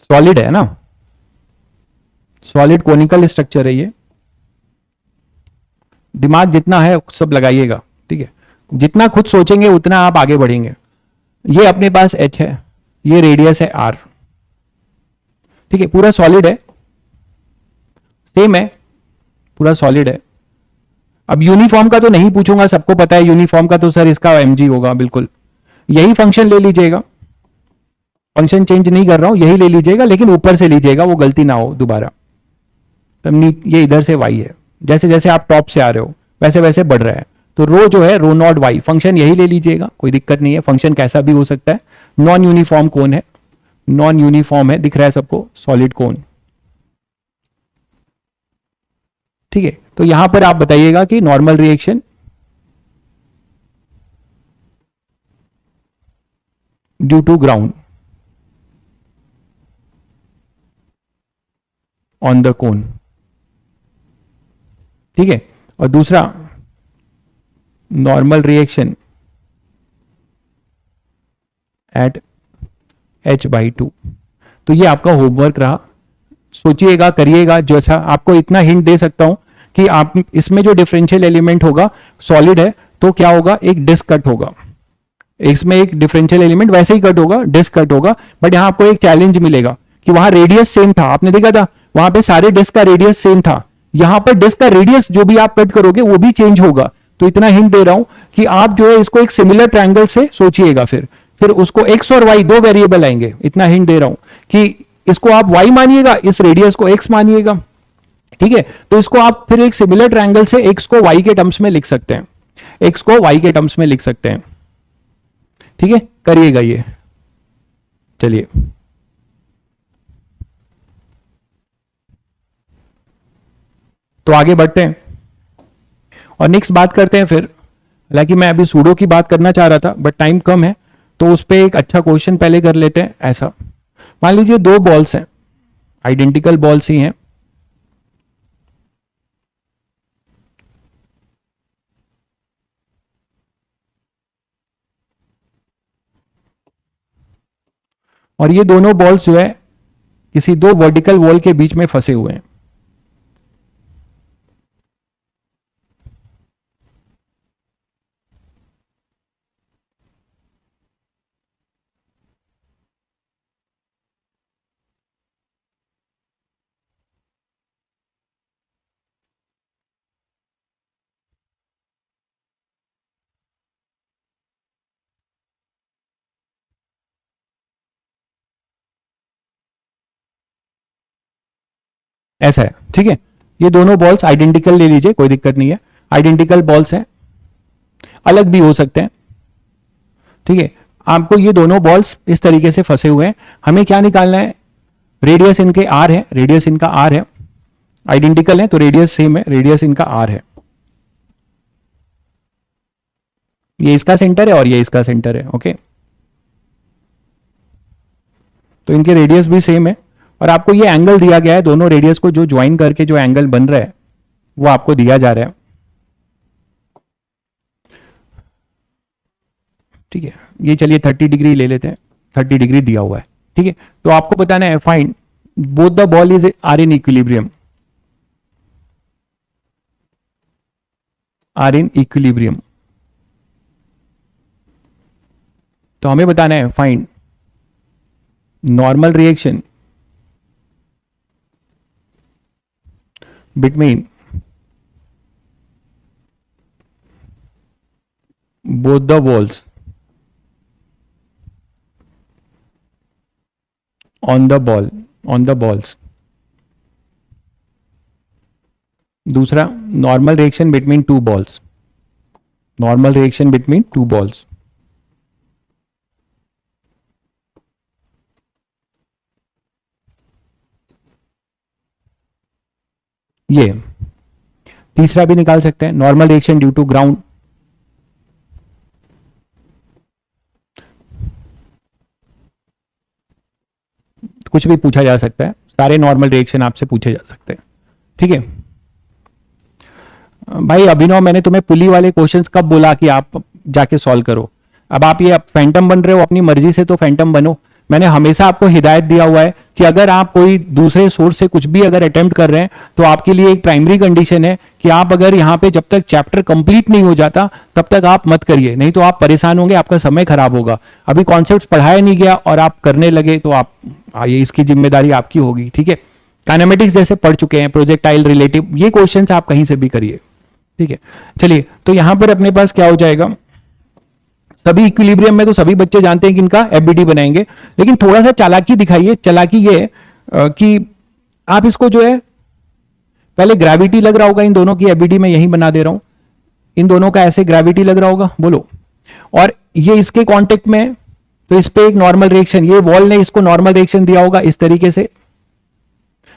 सॉलिड है ना, सॉलिड कोनिकल स्ट्रक्चर है ये, दिमाग जितना है सब लगाइएगा, ठीक है। जितना खुद सोचेंगे उतना आप आगे बढ़ेंगे। ये अपने पास एच है, ये रेडियस है आर, ठीक है, पूरा सॉलिड है, सेम है, पूरा सॉलिड है। अब यूनिफॉर्म का तो नहीं पूछूंगा, सबको पता है यूनिफॉर्म का, तो सर इसका mg होगा, बिल्कुल यही फंक्शन ले लीजिएगा, फंक्शन चेंज नहीं कर रहा हूं, यही ले लीजिएगा, लेकिन ऊपर से लीजिएगा, वो गलती ना हो दोबारा। ये इधर से y है, जैसे जैसे आप टॉप से आ रहे हो वैसे वैसे बढ़ रहा है, तो रो जो है रो नॉट y, फंक्शन यही ले लीजिएगा, कोई दिक्कत नहीं है, फंक्शन कैसा भी हो सकता है। नॉन यूनिफॉर्म कौन है, नॉन यूनिफॉर्म है, दिख रहा है सबको, सॉलिड कोन, ठीक है। तो यहां पर आप बताइएगा कि normal reaction due to ground, on the cone, ठीक है। और दूसरा नॉर्मल रिएक्शन एट h/2। तो ये आपका होमवर्क रहा, सोचिएगा, करिएगा। जैसा आपको इतना हिंट दे सकता हूं कि आप इसमें जो डिफरेंशियल एलिमेंट होगा सॉलिड है तो क्या होगा, एक डिस्क कट होगा। इसमें एक डिफरेंशियल एलिमेंट वैसे ही कट होगा, डिस्क कट होगा, बट यहां आपको एक चैलेंज मिलेगा कि वहां रेडियस सेम था, आपने देखा था वहां पे सारे डिस्क का रेडियस सेम था। यहां पर डिस्क का रेडियस जो भी आप कट करोगे वो भी चेंज होगा। तो इतना हिंट दे रहा हूं कि आप जो है इसको एक सिमिलर ट्रायंगल से सोचिएगा, फिर उसको x और y दो वेरिएबल आएंगे। इतना हिंट दे रहा हूं कि इसको आप y मानिएगा, इस रेडियस को x मानिएगा, ठीक है। तो इसको आप फिर एक सिमिलर ट्रायंगल से x को y के टर्म्स में लिख सकते हैं, x को y के टर्म्स में लिख सकते हैं, ठीक है। करिएगा ये, चलिए तो आगे बढ़ते हैं और नेक्स्ट बात करते हैं फिर। हालांकि मैं अभी सूडो की बात करना चाह रहा था बट टाइम कम है, तो उस पर एक अच्छा क्वेश्चन पहले कर लेते हैं। ऐसा मान लीजिए दो बॉल्स हैं, आइडेंटिकल बॉल्स ही हैं, और ये दोनों बॉल्स जो है किसी दो वर्टिकल वॉल के बीच में फंसे हुए हैं। ऐसा है, ठीक है। ये दोनों बॉल्स आइडेंटिकल ले लीजिए, कोई दिक्कत नहीं है, आइडेंटिकल बॉल्स हैं, अलग भी हो सकते हैं, ठीक है। आपको ये दोनों बॉल्स इस तरीके से फंसे हुए हैं, हमें क्या निकालना है, रेडियस इनके आर है, रेडियस इनका आर है, आइडेंटिकल है तो रेडियस सेम है, रेडियस इनका आर है। ये इसका सेंटर है और ये इसका सेंटर है, ओके। तो इनके रेडियस भी सेम है और आपको ये एंगल दिया गया है, दोनों रेडियस को जो ज्वाइन करके जो एंगल बन रहा है वो आपको दिया जा रहा है, ठीक है। ये चलिए 30 डिग्री ले लेते हैं, 30 डिग्री दिया हुआ है, ठीक है। तो आपको बताना है find both the ball is are in equilibrium, are in equilibrium. तो हमें बताना है find normal reaction between both the walls on the balls। दूसरा normal reaction between two balls, normal reaction between two balls. ये तीसरा भी निकाल सकते हैं, normal reaction due to ground, कुछ भी पूछा जा सकता है, सारे नॉर्मल रिएक्शन आपसे पूछे जा सकते हैं, ठीक है। भाई अभिनव, मैंने तुम्हें पुली वाले क्वेश्चंस कब बोला कि आप जाके सॉल्व करो? अब आप ये फैंटम बन रहे हो अपनी मर्जी से, तो फैंटम बनो। मैंने हमेशा आपको हिदायत दिया हुआ है कि अगर आप कोई दूसरे सोर्स से कुछ भी अगर अटेम्प्ट कर रहे हैं तो आपके लिए एक प्राइमरी कंडीशन है कि आप अगर यहाँ पे जब तक चैप्टर कंप्लीट नहीं हो जाता तब तक आप मत करिए, नहीं तो आप परेशान होंगे, आपका समय खराब होगा। अभी कॉन्सेप्ट पढ़ाया नहीं गया और आप करने लगे तो आप ये इसकी जिम्मेदारी आपकी होगी, ठीक है। काइनेमेटिक्स जैसे पढ़ चुके हैं, प्रोजेक्टाइल रिलेटिव, ये क्वेश्चन आप कहीं से भी करिए, ठीक है। चलिए, तो यहां पर अपने पास क्या हो जाएगा, सभी इक्विलिब्रियम में तो सभी बच्चे जानते हैं कि इनका एफबीडी बनाएंगे, लेकिन थोड़ा सा चालाकी दिखाइए। चालाकी ये कि आप इसको जो है पहले ग्रेविटी लग रहा होगा इन दोनों की, एफबीडी में यही बना दे रहा हूं, इन दोनों का ऐसे ग्रेविटी लग रहा होगा, बोलो, और ये इसके कांटेक्ट में है तो इस पे एक नॉर्मल रिएक्शन, ये वॉल ने इसको नॉर्मल रिएक्शन दिया होगा इस तरीके से,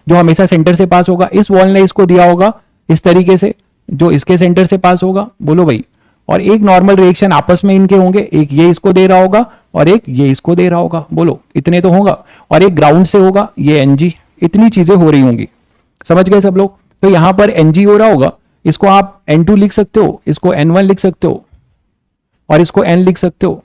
जो हमेशा सेंटर से पास होगा। इस वॉल ने इसको दिया होगा इस तरीके से, जो इसके सेंटर से पास होगा, बोलो भाई। और एक नॉर्मल रिएक्शन आपस में इनके होंगे, एक ये इसको दे रहा होगा और एक ये इसको दे रहा होगा, बोलो, इतने तो होगा। और एक ग्राउंड से होगा, ये एनजी, इतनी चीजें हो रही होंगी। समझ गए सब लोग? तो यहां पर Ng हो रहा होगा, इसको आप N2 लिख सकते हो, इसको N1 लिख सकते हो, और इसको N लिख सकते हो,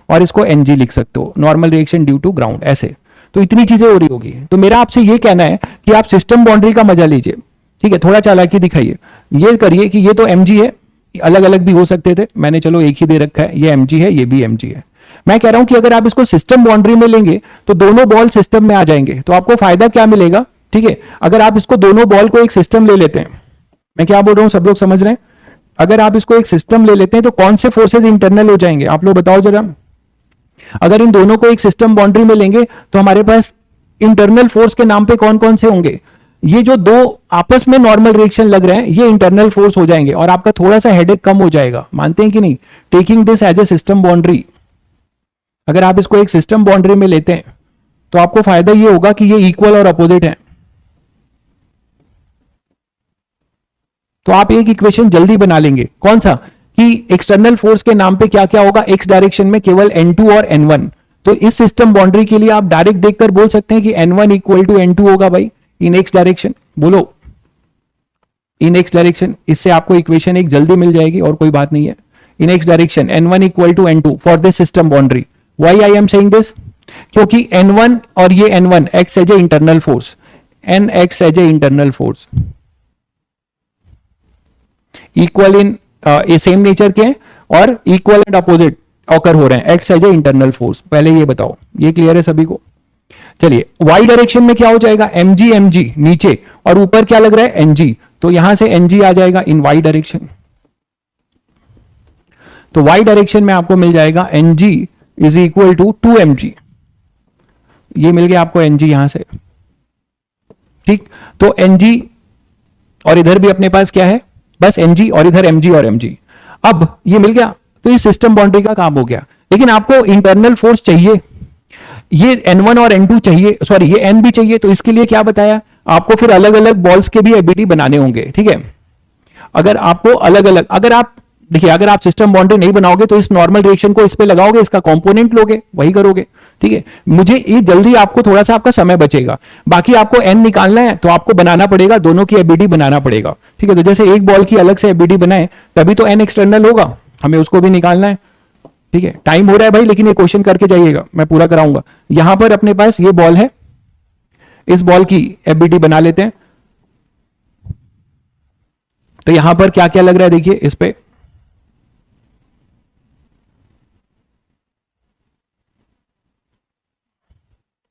और इसको Ng लिख सकते हो, normal reaction due to ground, ऐसे। तो इतनी चीजें हो रही होगी। तो मेरा आपसे ये कहना है कि आप सिस्टम बाउंड्री का मजा लीजिए, ठीक है, थोड़ा चालाकी दिखाइए, ये करिए कि ये तो Mg है, अलग अलग भी हो सकते थे, मैंने चलो एक ही दे रखा है, ये Mg है, ये भी Mg है। मैं कह रहा हूं कि अगर आप इसको सिस्टम बाउंड्री में लेंगे तो दोनों बॉल सिस्टम में आ जाएंगे, तो आपको फायदा क्या मिलेगा, ठीक है, अगर आप इसको दोनों बॉल को एक सिस्टम ले लेते हैं, मैं क्या बोल रहा हूं सब लोग समझ रहे हैं? अगर आप इसको एक सिस्टम ले लेते हैं तो कौन से फोर्सेज इंटरनल हो जाएंगे, आप लोग बताओ जरा। अगर इन दोनों को एक सिस्टम बाउंड्री में लेंगे तो हमारे पास इंटरनल फोर्स के नाम पे कौन कौन से होंगे, ये जो दो आपस में नॉर्मल रिएक्शन लग रहे हैं ये इंटरनल फोर्स हो जाएंगे, और आपका थोड़ा सा हेडेक कम हो जाएगा, मानते हैं कि नहीं? Taking this as a system boundary, अगर आप इसको एक सिस्टम बाउंड्री में लेते हैं तो आपको फायदा ये होगा कि ये इक्वल और अपोजिट है। तो आप एक इक्वेशन जल्दी बना लेंगे, कौन सा, कि एक्सटर्नल फोर्स के नाम पे क्या क्या होगा एक्स डायरेक्शन में, केवल N2 और N1। तो इस सिस्टम बाउंड्री के लिए आप डायरेक्ट देखकर बोल सकते हैं कि N1 इक्वल टू N2 होगा भाई, इन एक्स डायरेक्शन, बोलो इन एक्स डायरेक्शन, इससे आपको इक्वेशन एक जल्दी मिल जाएगी और कोई बात नहीं है। In x direction N1 equal to N2 for this system boundary. Why I am saying this, क्योंकि N1 और ये N1 x as a internal force, N x as a internal force, equal in ये same nature के हैं और equal and opposite occur हो रहे हैं, X as a internal force. पहले ये बताओ, ये क्लियर है सभी को? चलिए वाई डायरेक्शन में क्या हो जाएगा, Mg Mg नीचे, और ऊपर क्या लग रहा है Ng, तो यहां से Ng आ जाएगा इन वाई डायरेक्शन। तो वाई डायरेक्शन में आपको मिल जाएगा Ng is equal to 2Mg, ये मिल गया आपको Ng यहां से, ठीक। तो Ng और इधर भी अपने पास क्या है, बस Ng, और इधर Mg और Mg। अब ये मिल गया, तो ये सिस्टम बाउंड्री का काम हो गया। लेकिन आपको इंटरनल फोर्स चाहिए, ये N1 और N2 चाहिए, सॉरी ये N भी चाहिए, तो इसके लिए क्या बताया आपको, फिर अलग अलग बॉल्स के भी एबीडी बनाने होंगे, ठीक है। अगर आपको अलग अलग, अगर आप देखिए, अगर आप सिस्टम बाउंड्री नहीं बनाओगे तो इस नॉर्मल रिएक्शन को इस पे लगाओगे, इसका कंपोनेंट लोगे, वही करोगे, ठीक है। मुझे ये जल्दी, आपको थोड़ा सा आपका समय बचेगा, बाकी आपको N निकालना है तो आपको बनाना पड़ेगा, दोनों की एबीडी बनाना पड़ेगा, ठीक है। तो जैसे एक बॉल की अलग से एबीडी बनाए तभी तो N एक्सटर्नल होगा, हमें उसको भी निकालना है, ठीक है। टाइम हो रहा है भाई, लेकिन ये क्वेश्चन करके जाइएगा, मैं पूरा कराऊंगा। यहां पर अपने पास ये बॉल है, इस बॉल की एबीडी बना लेते हैं। तो यहां पर क्या क्या लग रहा है देखिए, इस पे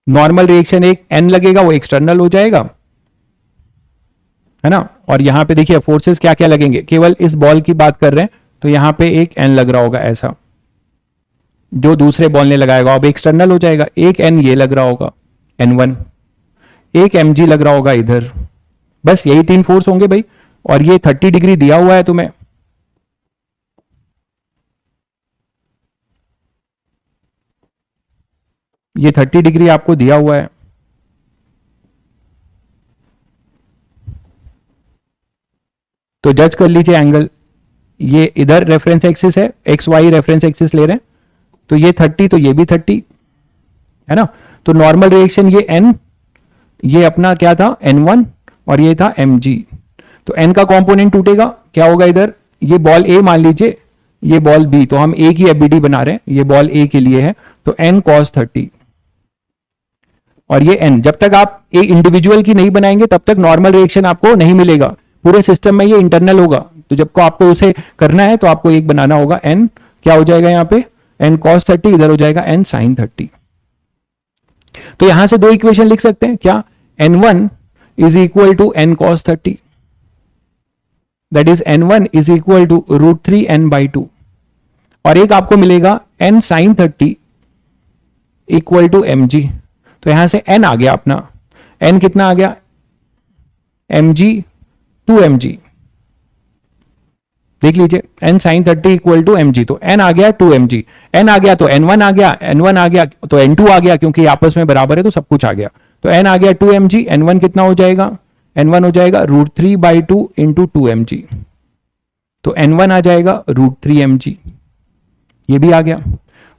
नॉर्मल रिएक्शन एक N लगेगा, वो एक्सटर्नल हो जाएगा, है ना। और यहां पे देखिए फोर्सेस क्या क्या लगेंगे, केवल इस बॉल की बात कर रहे हैं तो यहां पे एक N लग रहा होगा ऐसा, जो दूसरे बॉल ने लगाएगा, अब एक्सटर्नल हो जाएगा। एक N ये लग रहा होगा N1, एक Mg लग रहा होगा इधर, बस यही तीन फोर्स होंगे भाई। और ये 30 डिग्री दिया हुआ है तुम्हें, ये 30 डिग्री आपको दिया हुआ है, तो जज कर लीजिए एंगल। ये इधर रेफरेंस एक्सिस है, एक्स वाई रेफरेंस एक्सिस ले रहे हैं, तो ये 30, तो ये भी 30 है ना। तो नॉर्मल रिएक्शन ये N, ये अपना क्या था N1, और ये था Mg। तो N का कंपोनेंट टूटेगा, क्या होगा इधर, ये बॉल A मान लीजिए, ये बॉल B, तो हम A की एबीडी बना रहे हैं, ये बॉल A के लिए है, तो N cos 30, और ये N। जब तक आप A इंडिविजुअल की नहीं बनाएंगे तब तक नॉर्मल रिएक्शन आपको नहीं मिलेगा, पूरे सिस्टम में ये इंटरनल होगा। तो जब को आपको उसे करना है तो आपको एक बनाना होगा, N क्या हो जाएगा यहाँ पे, N cos 30, इधर हो जाएगा N sin 30। तो यहां से दो इक्वेशन लिख सकते हैं, क्या, N1 is equal to N cos 30, that is N1 is equal to √3n/2, और एक आपको मिलेगा N sin 30 equal to Mg। तो यहां से N आ गया अपना, N कितना आ गया, Mg 2Mg, देख लीजिए N sin 30 equal to Mg, तो N आ गया 2Mg, N आ गया तो N1 आ गया, N1 आ गया तो N2 आ गया, क्योंकि आपस में बराबर है तो सब कुछ आ गया। तो N आ गया 2Mg, N1 कितना हो जाएगा, N1 हो जाएगा √3/2 इंटू 2Mg, तो N1 आ जाएगा √3Mg, ये भी आ गया।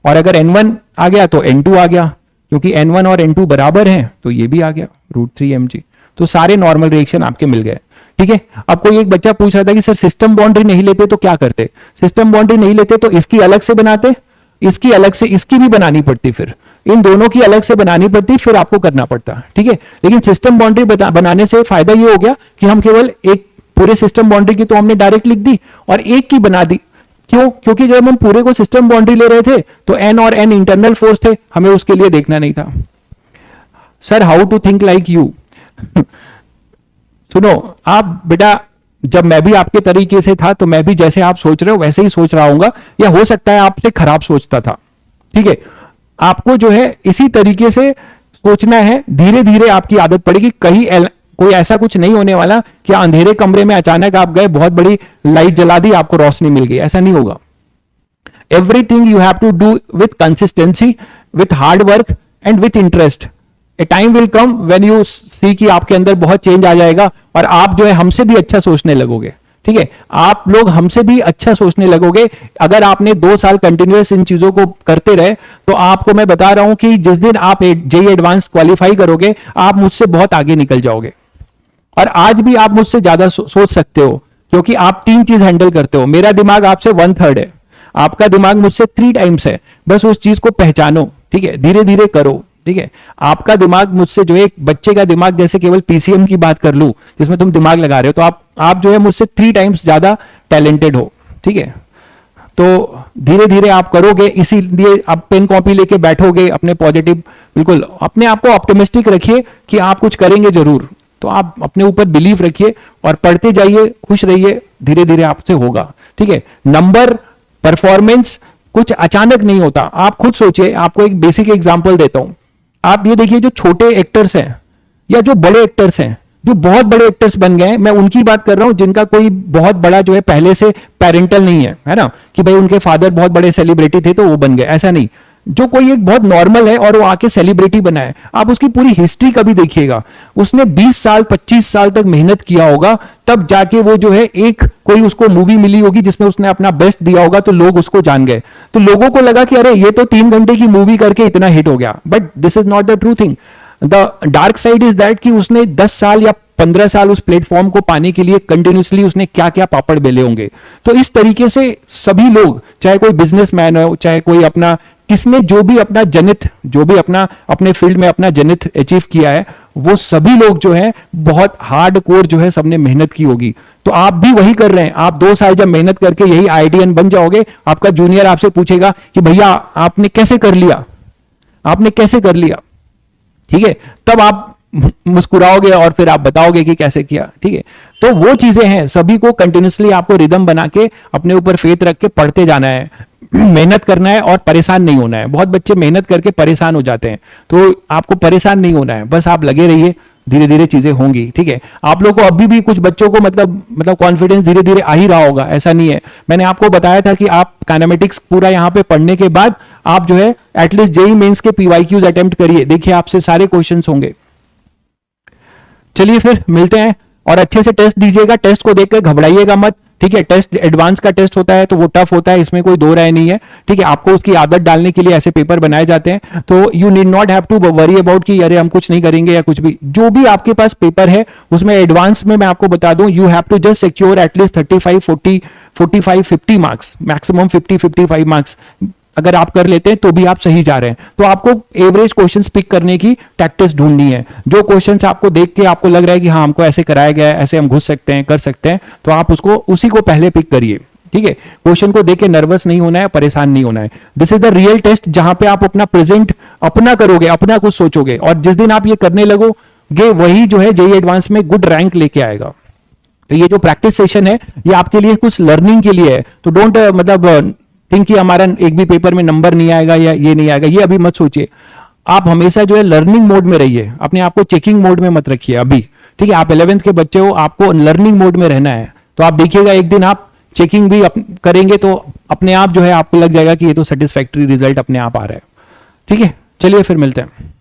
और अगर N1 आ गया तो N2 आ गया, क्योंकि N1 और N2 बराबर हैं तो ये भी आ गया √3Mg। तो सारे नॉर्मल रिएक्शन आपके मिल गए। ठीक है, अब कोई एक बच्चा पूछ रहा था कि सर सिस्टम बाउंड्री नहीं लेते तो क्या करते? सिस्टम बाउंड्री नहीं लेते तो इसकी अलग से बनाते, इसकी अलग से, इसकी भी बनानी पड़ती, फिर इन दोनों की अलग से बनानी पड़ती, फिर आपको करना पड़ता। ठीक है, लेकिन सिस्टम बाउंड्री बनाने से फायदा ये हो गया कि हम केवल एक पूरे सिस्टम बाउंड्री की तो हमने डायरेक्ट लिख दी और एक की बना दी। क्यों? क्योंकि जब हम पूरे को सिस्टम बाउंड्री ले रहे थे तो एन और एन इंटरनल फोर्स थे, हमें उसके लिए देखना नहीं था। Sir how to think like you. सुनो आप बेटा, जब मैं भी आपके तरीके से था तो मैं भी जैसे आप सोच रहे हो वैसे ही सोच रहा हूंगा, या हो सकता है आपसे खराब सोचता था। ठीक है, आपको जो है इसी तरीके से सोचना है, धीरे धीरे आपकी आदत पड़ेगी। कहीं कोई ऐसा कुछ नहीं होने वाला कि अंधेरे कमरे में अचानक आप गए, बहुत बड़ी लाइट जला दी, आपको रोशनी मिल गई, ऐसा नहीं होगा। Everything you have to do with consistency, with hard work and with interest. A time will come when you see कि आपके अंदर बहुत चेंज आ जाएगा और आप जो है हमसे भी अच्छा सोचने लगोगे। ठीक है, आप लोग हमसे भी अच्छा सोचने लगोगे। अगर आपने 2 साल कंटिन्यूअस इन चीजों को करते रहे तो आपको मैं बता रहा हूं कि जिस दिन आप जेईई एडवांस क्वालिफाई करोगे, आप मुझसे बहुत आगे निकल जाओगे। और आज भी आप मुझसे ज्यादा सोच सकते हो, क्योंकि आप 3 चीज हैंडल करते हो। मेरा दिमाग आपसे 1/3 है, आपका दिमाग मुझसे 3 टाइम्स है। बस उस चीज को पहचानो। ठीक है, धीरे धीरे करो। ठीक है, आपका दिमाग मुझसे जो है, एक बच्चे का दिमाग जैसे केवल पीसीएम की बात कर लूं जिसमें तुम दिमाग लगा रहे हो, तो आप जो है मुझसे 3 टाइम्स ज्यादा टैलेंटेड हो। ठीक है, तो धीरे धीरे आप करोगे, इसीलिए आप पेन कॉपी लेके बैठोगे, अपने पॉजिटिव, बिल्कुल अपने आप को ऑप्टिमिस्टिक रखिए कि आप कुछ करेंगे जरूर। तो आप अपने ऊपर बिलीव रखिए और पढ़ते जाइए, खुश रहिए, धीरे धीरे आपसे होगा। ठीक है, नंबर, परफॉर्मेंस कुछ अचानक नहीं होता। आप खुद सोचिए, आपको एक बेसिक एग्जांपल देता हूं। आप ये देखिए, जो छोटे एक्टर्स हैं या जो बड़े एक्टर्स हैं, जो बहुत बड़े एक्टर्स बन गए हैं, मैं उनकी बात कर रहा हूं जिनका कोई बहुत बड़ा जो है पहले से पेरेंटल नहीं है ना, कि भाई उनके फादर बहुत बड़े सेलिब्रिटी थे तो वो बन गए, ऐसा नहीं। जो कोई एक बहुत नॉर्मल है और वो आके सेलिब्रिटी बना है, आप उसकी पूरी हिस्ट्री कभी देखिएगा, उसने 20 साल 25 साल तक मेहनत किया होगा, तब जाके वो जो है एक कोई उसको मूवी मिली होगी जिसमें उसने अपना बेस्ट दिया होगा, तो लोग उसको जान गए। तो लोगों को लगा कि अरे ये तो 3 घंटे की मूवी करके इतना हिट हो गया। But this is not the true thing. The dark side is that कि उसने 10 साल या 15 साल उस प्लेटफॉर्म को पाने के लिए कंटिन्यूसली उसने क्या क्या पापड़ बेले होंगे। तो इस तरीके से सभी लोग, चाहे कोई बिजनेसमैन हो, चाहे कोई अपना, किसने जो भी अपना जनित, जो भी अपना अपने फील्ड में अपना जनित अचीव किया है, वो सभी लोग जो है बहुत हार्ड कोर जो है सबने मेहनत की होगी। तो आप भी वही कर रहे हैं। आप 2 साल जब मेहनत करके यही आईडीएन बन जाओगे, आपका जूनियर आपसे पूछेगा कि भैया आपने कैसे कर लिया, आपने कैसे कर लिया। ठीक है, तब आप मुस्कुराओगे और फिर आप बताओगे कि कैसे किया। ठीक है, तो वो चीजें हैं, सभी को कंटिन्यूसली आपको रिदम बना के अपने ऊपर फेथ रख के पढ़ते जाना है, मेहनत करना है और परेशान नहीं होना है। बहुत बच्चे मेहनत करके परेशान हो जाते हैं, तो आपको परेशान नहीं होना है, बस आप लगे रहिए, धीरे धीरे चीजें होंगी। ठीक है, आप लोगों को अभी भी कुछ बच्चों को मतलब कॉन्फिडेंस धीरे धीरे आ ही रहा होगा, ऐसा नहीं है। मैंने आपको बताया था कि आप काइनेमेटिक्स पूरा यहाँ पे पढ़ने के बाद आप जो है एटलीस्ट जेईई मेंस के पीवाईक्यूज अटेम्प्ट करिए, देखिए आपसे सारे क्वेश्चंस होंगे। चलिए फिर मिलते हैं, और अच्छे से टेस्ट दीजिएगा, टेस्ट को देखकर घबराइएगा मत। ठीक है, टेस्ट एडवांस का टेस्ट होता है तो वो टफ होता है, इसमें कोई दो राय नहीं है। ठीक है, आपको उसकी आदत डालने के लिए ऐसे पेपर बनाए जाते हैं, तो you need not have to worry about कि अरे हम कुछ नहीं करेंगे या कुछ भी। जो भी आपके पास पेपर है उसमें एडवांस में मैं आपको बता दूं, you have to just secure at least 35 40 45 50 marks, maximum 50 55 marks अगर आप कर लेते हैं तो भी आप सही जा रहे हैं। तो आपको एवरेज क्वेश्चंस पिक करने की प्रैक्टिस ढूंढनी है। जो क्वेश्चंस आपको देख के आपको लग रहा है कि हाँ हमको ऐसे कराया गया है, ऐसे हम घुस सकते हैं, कर सकते हैं, तो आप उसको उसी को पहले पिक करिए। ठीक है, क्वेश्चन को देख के नर्वस नहीं होना है, परेशान नहीं होना है। This is the real test, जहां पे आप अपना प्रेजेंट अपना करोगे, अपना कुछ सोचोगे, और जिस दिन आप ये करने लगोगे वही जो है जेईई एडवांस में गुड रैंक लेके आएगा। तो ये जो प्रैक्टिस सेशन है ये आपके लिए कुछ लर्निंग के लिए है, तो डोंट मतलब थिंक कि हमारा एक भी पेपर में नंबर नहीं आएगा या ये नहीं आएगा, ये अभी मत सोचिए। आप हमेशा जो है लर्निंग मोड में रहिए, अपने आप को चेकिंग मोड में मत रखिए अभी। ठीक है, आप 11th के बच्चे हो, आपको लर्निंग मोड में रहना है। तो आप देखिएगा एक दिन आप चेकिंग भी करेंगे तो अपने आप जो है आपको लग जाएगा कि ये तो सेटिस्फैक्टरी रिजल्ट अपने आप आ रहा है। ठीक है, चलिए फिर मिलते हैं।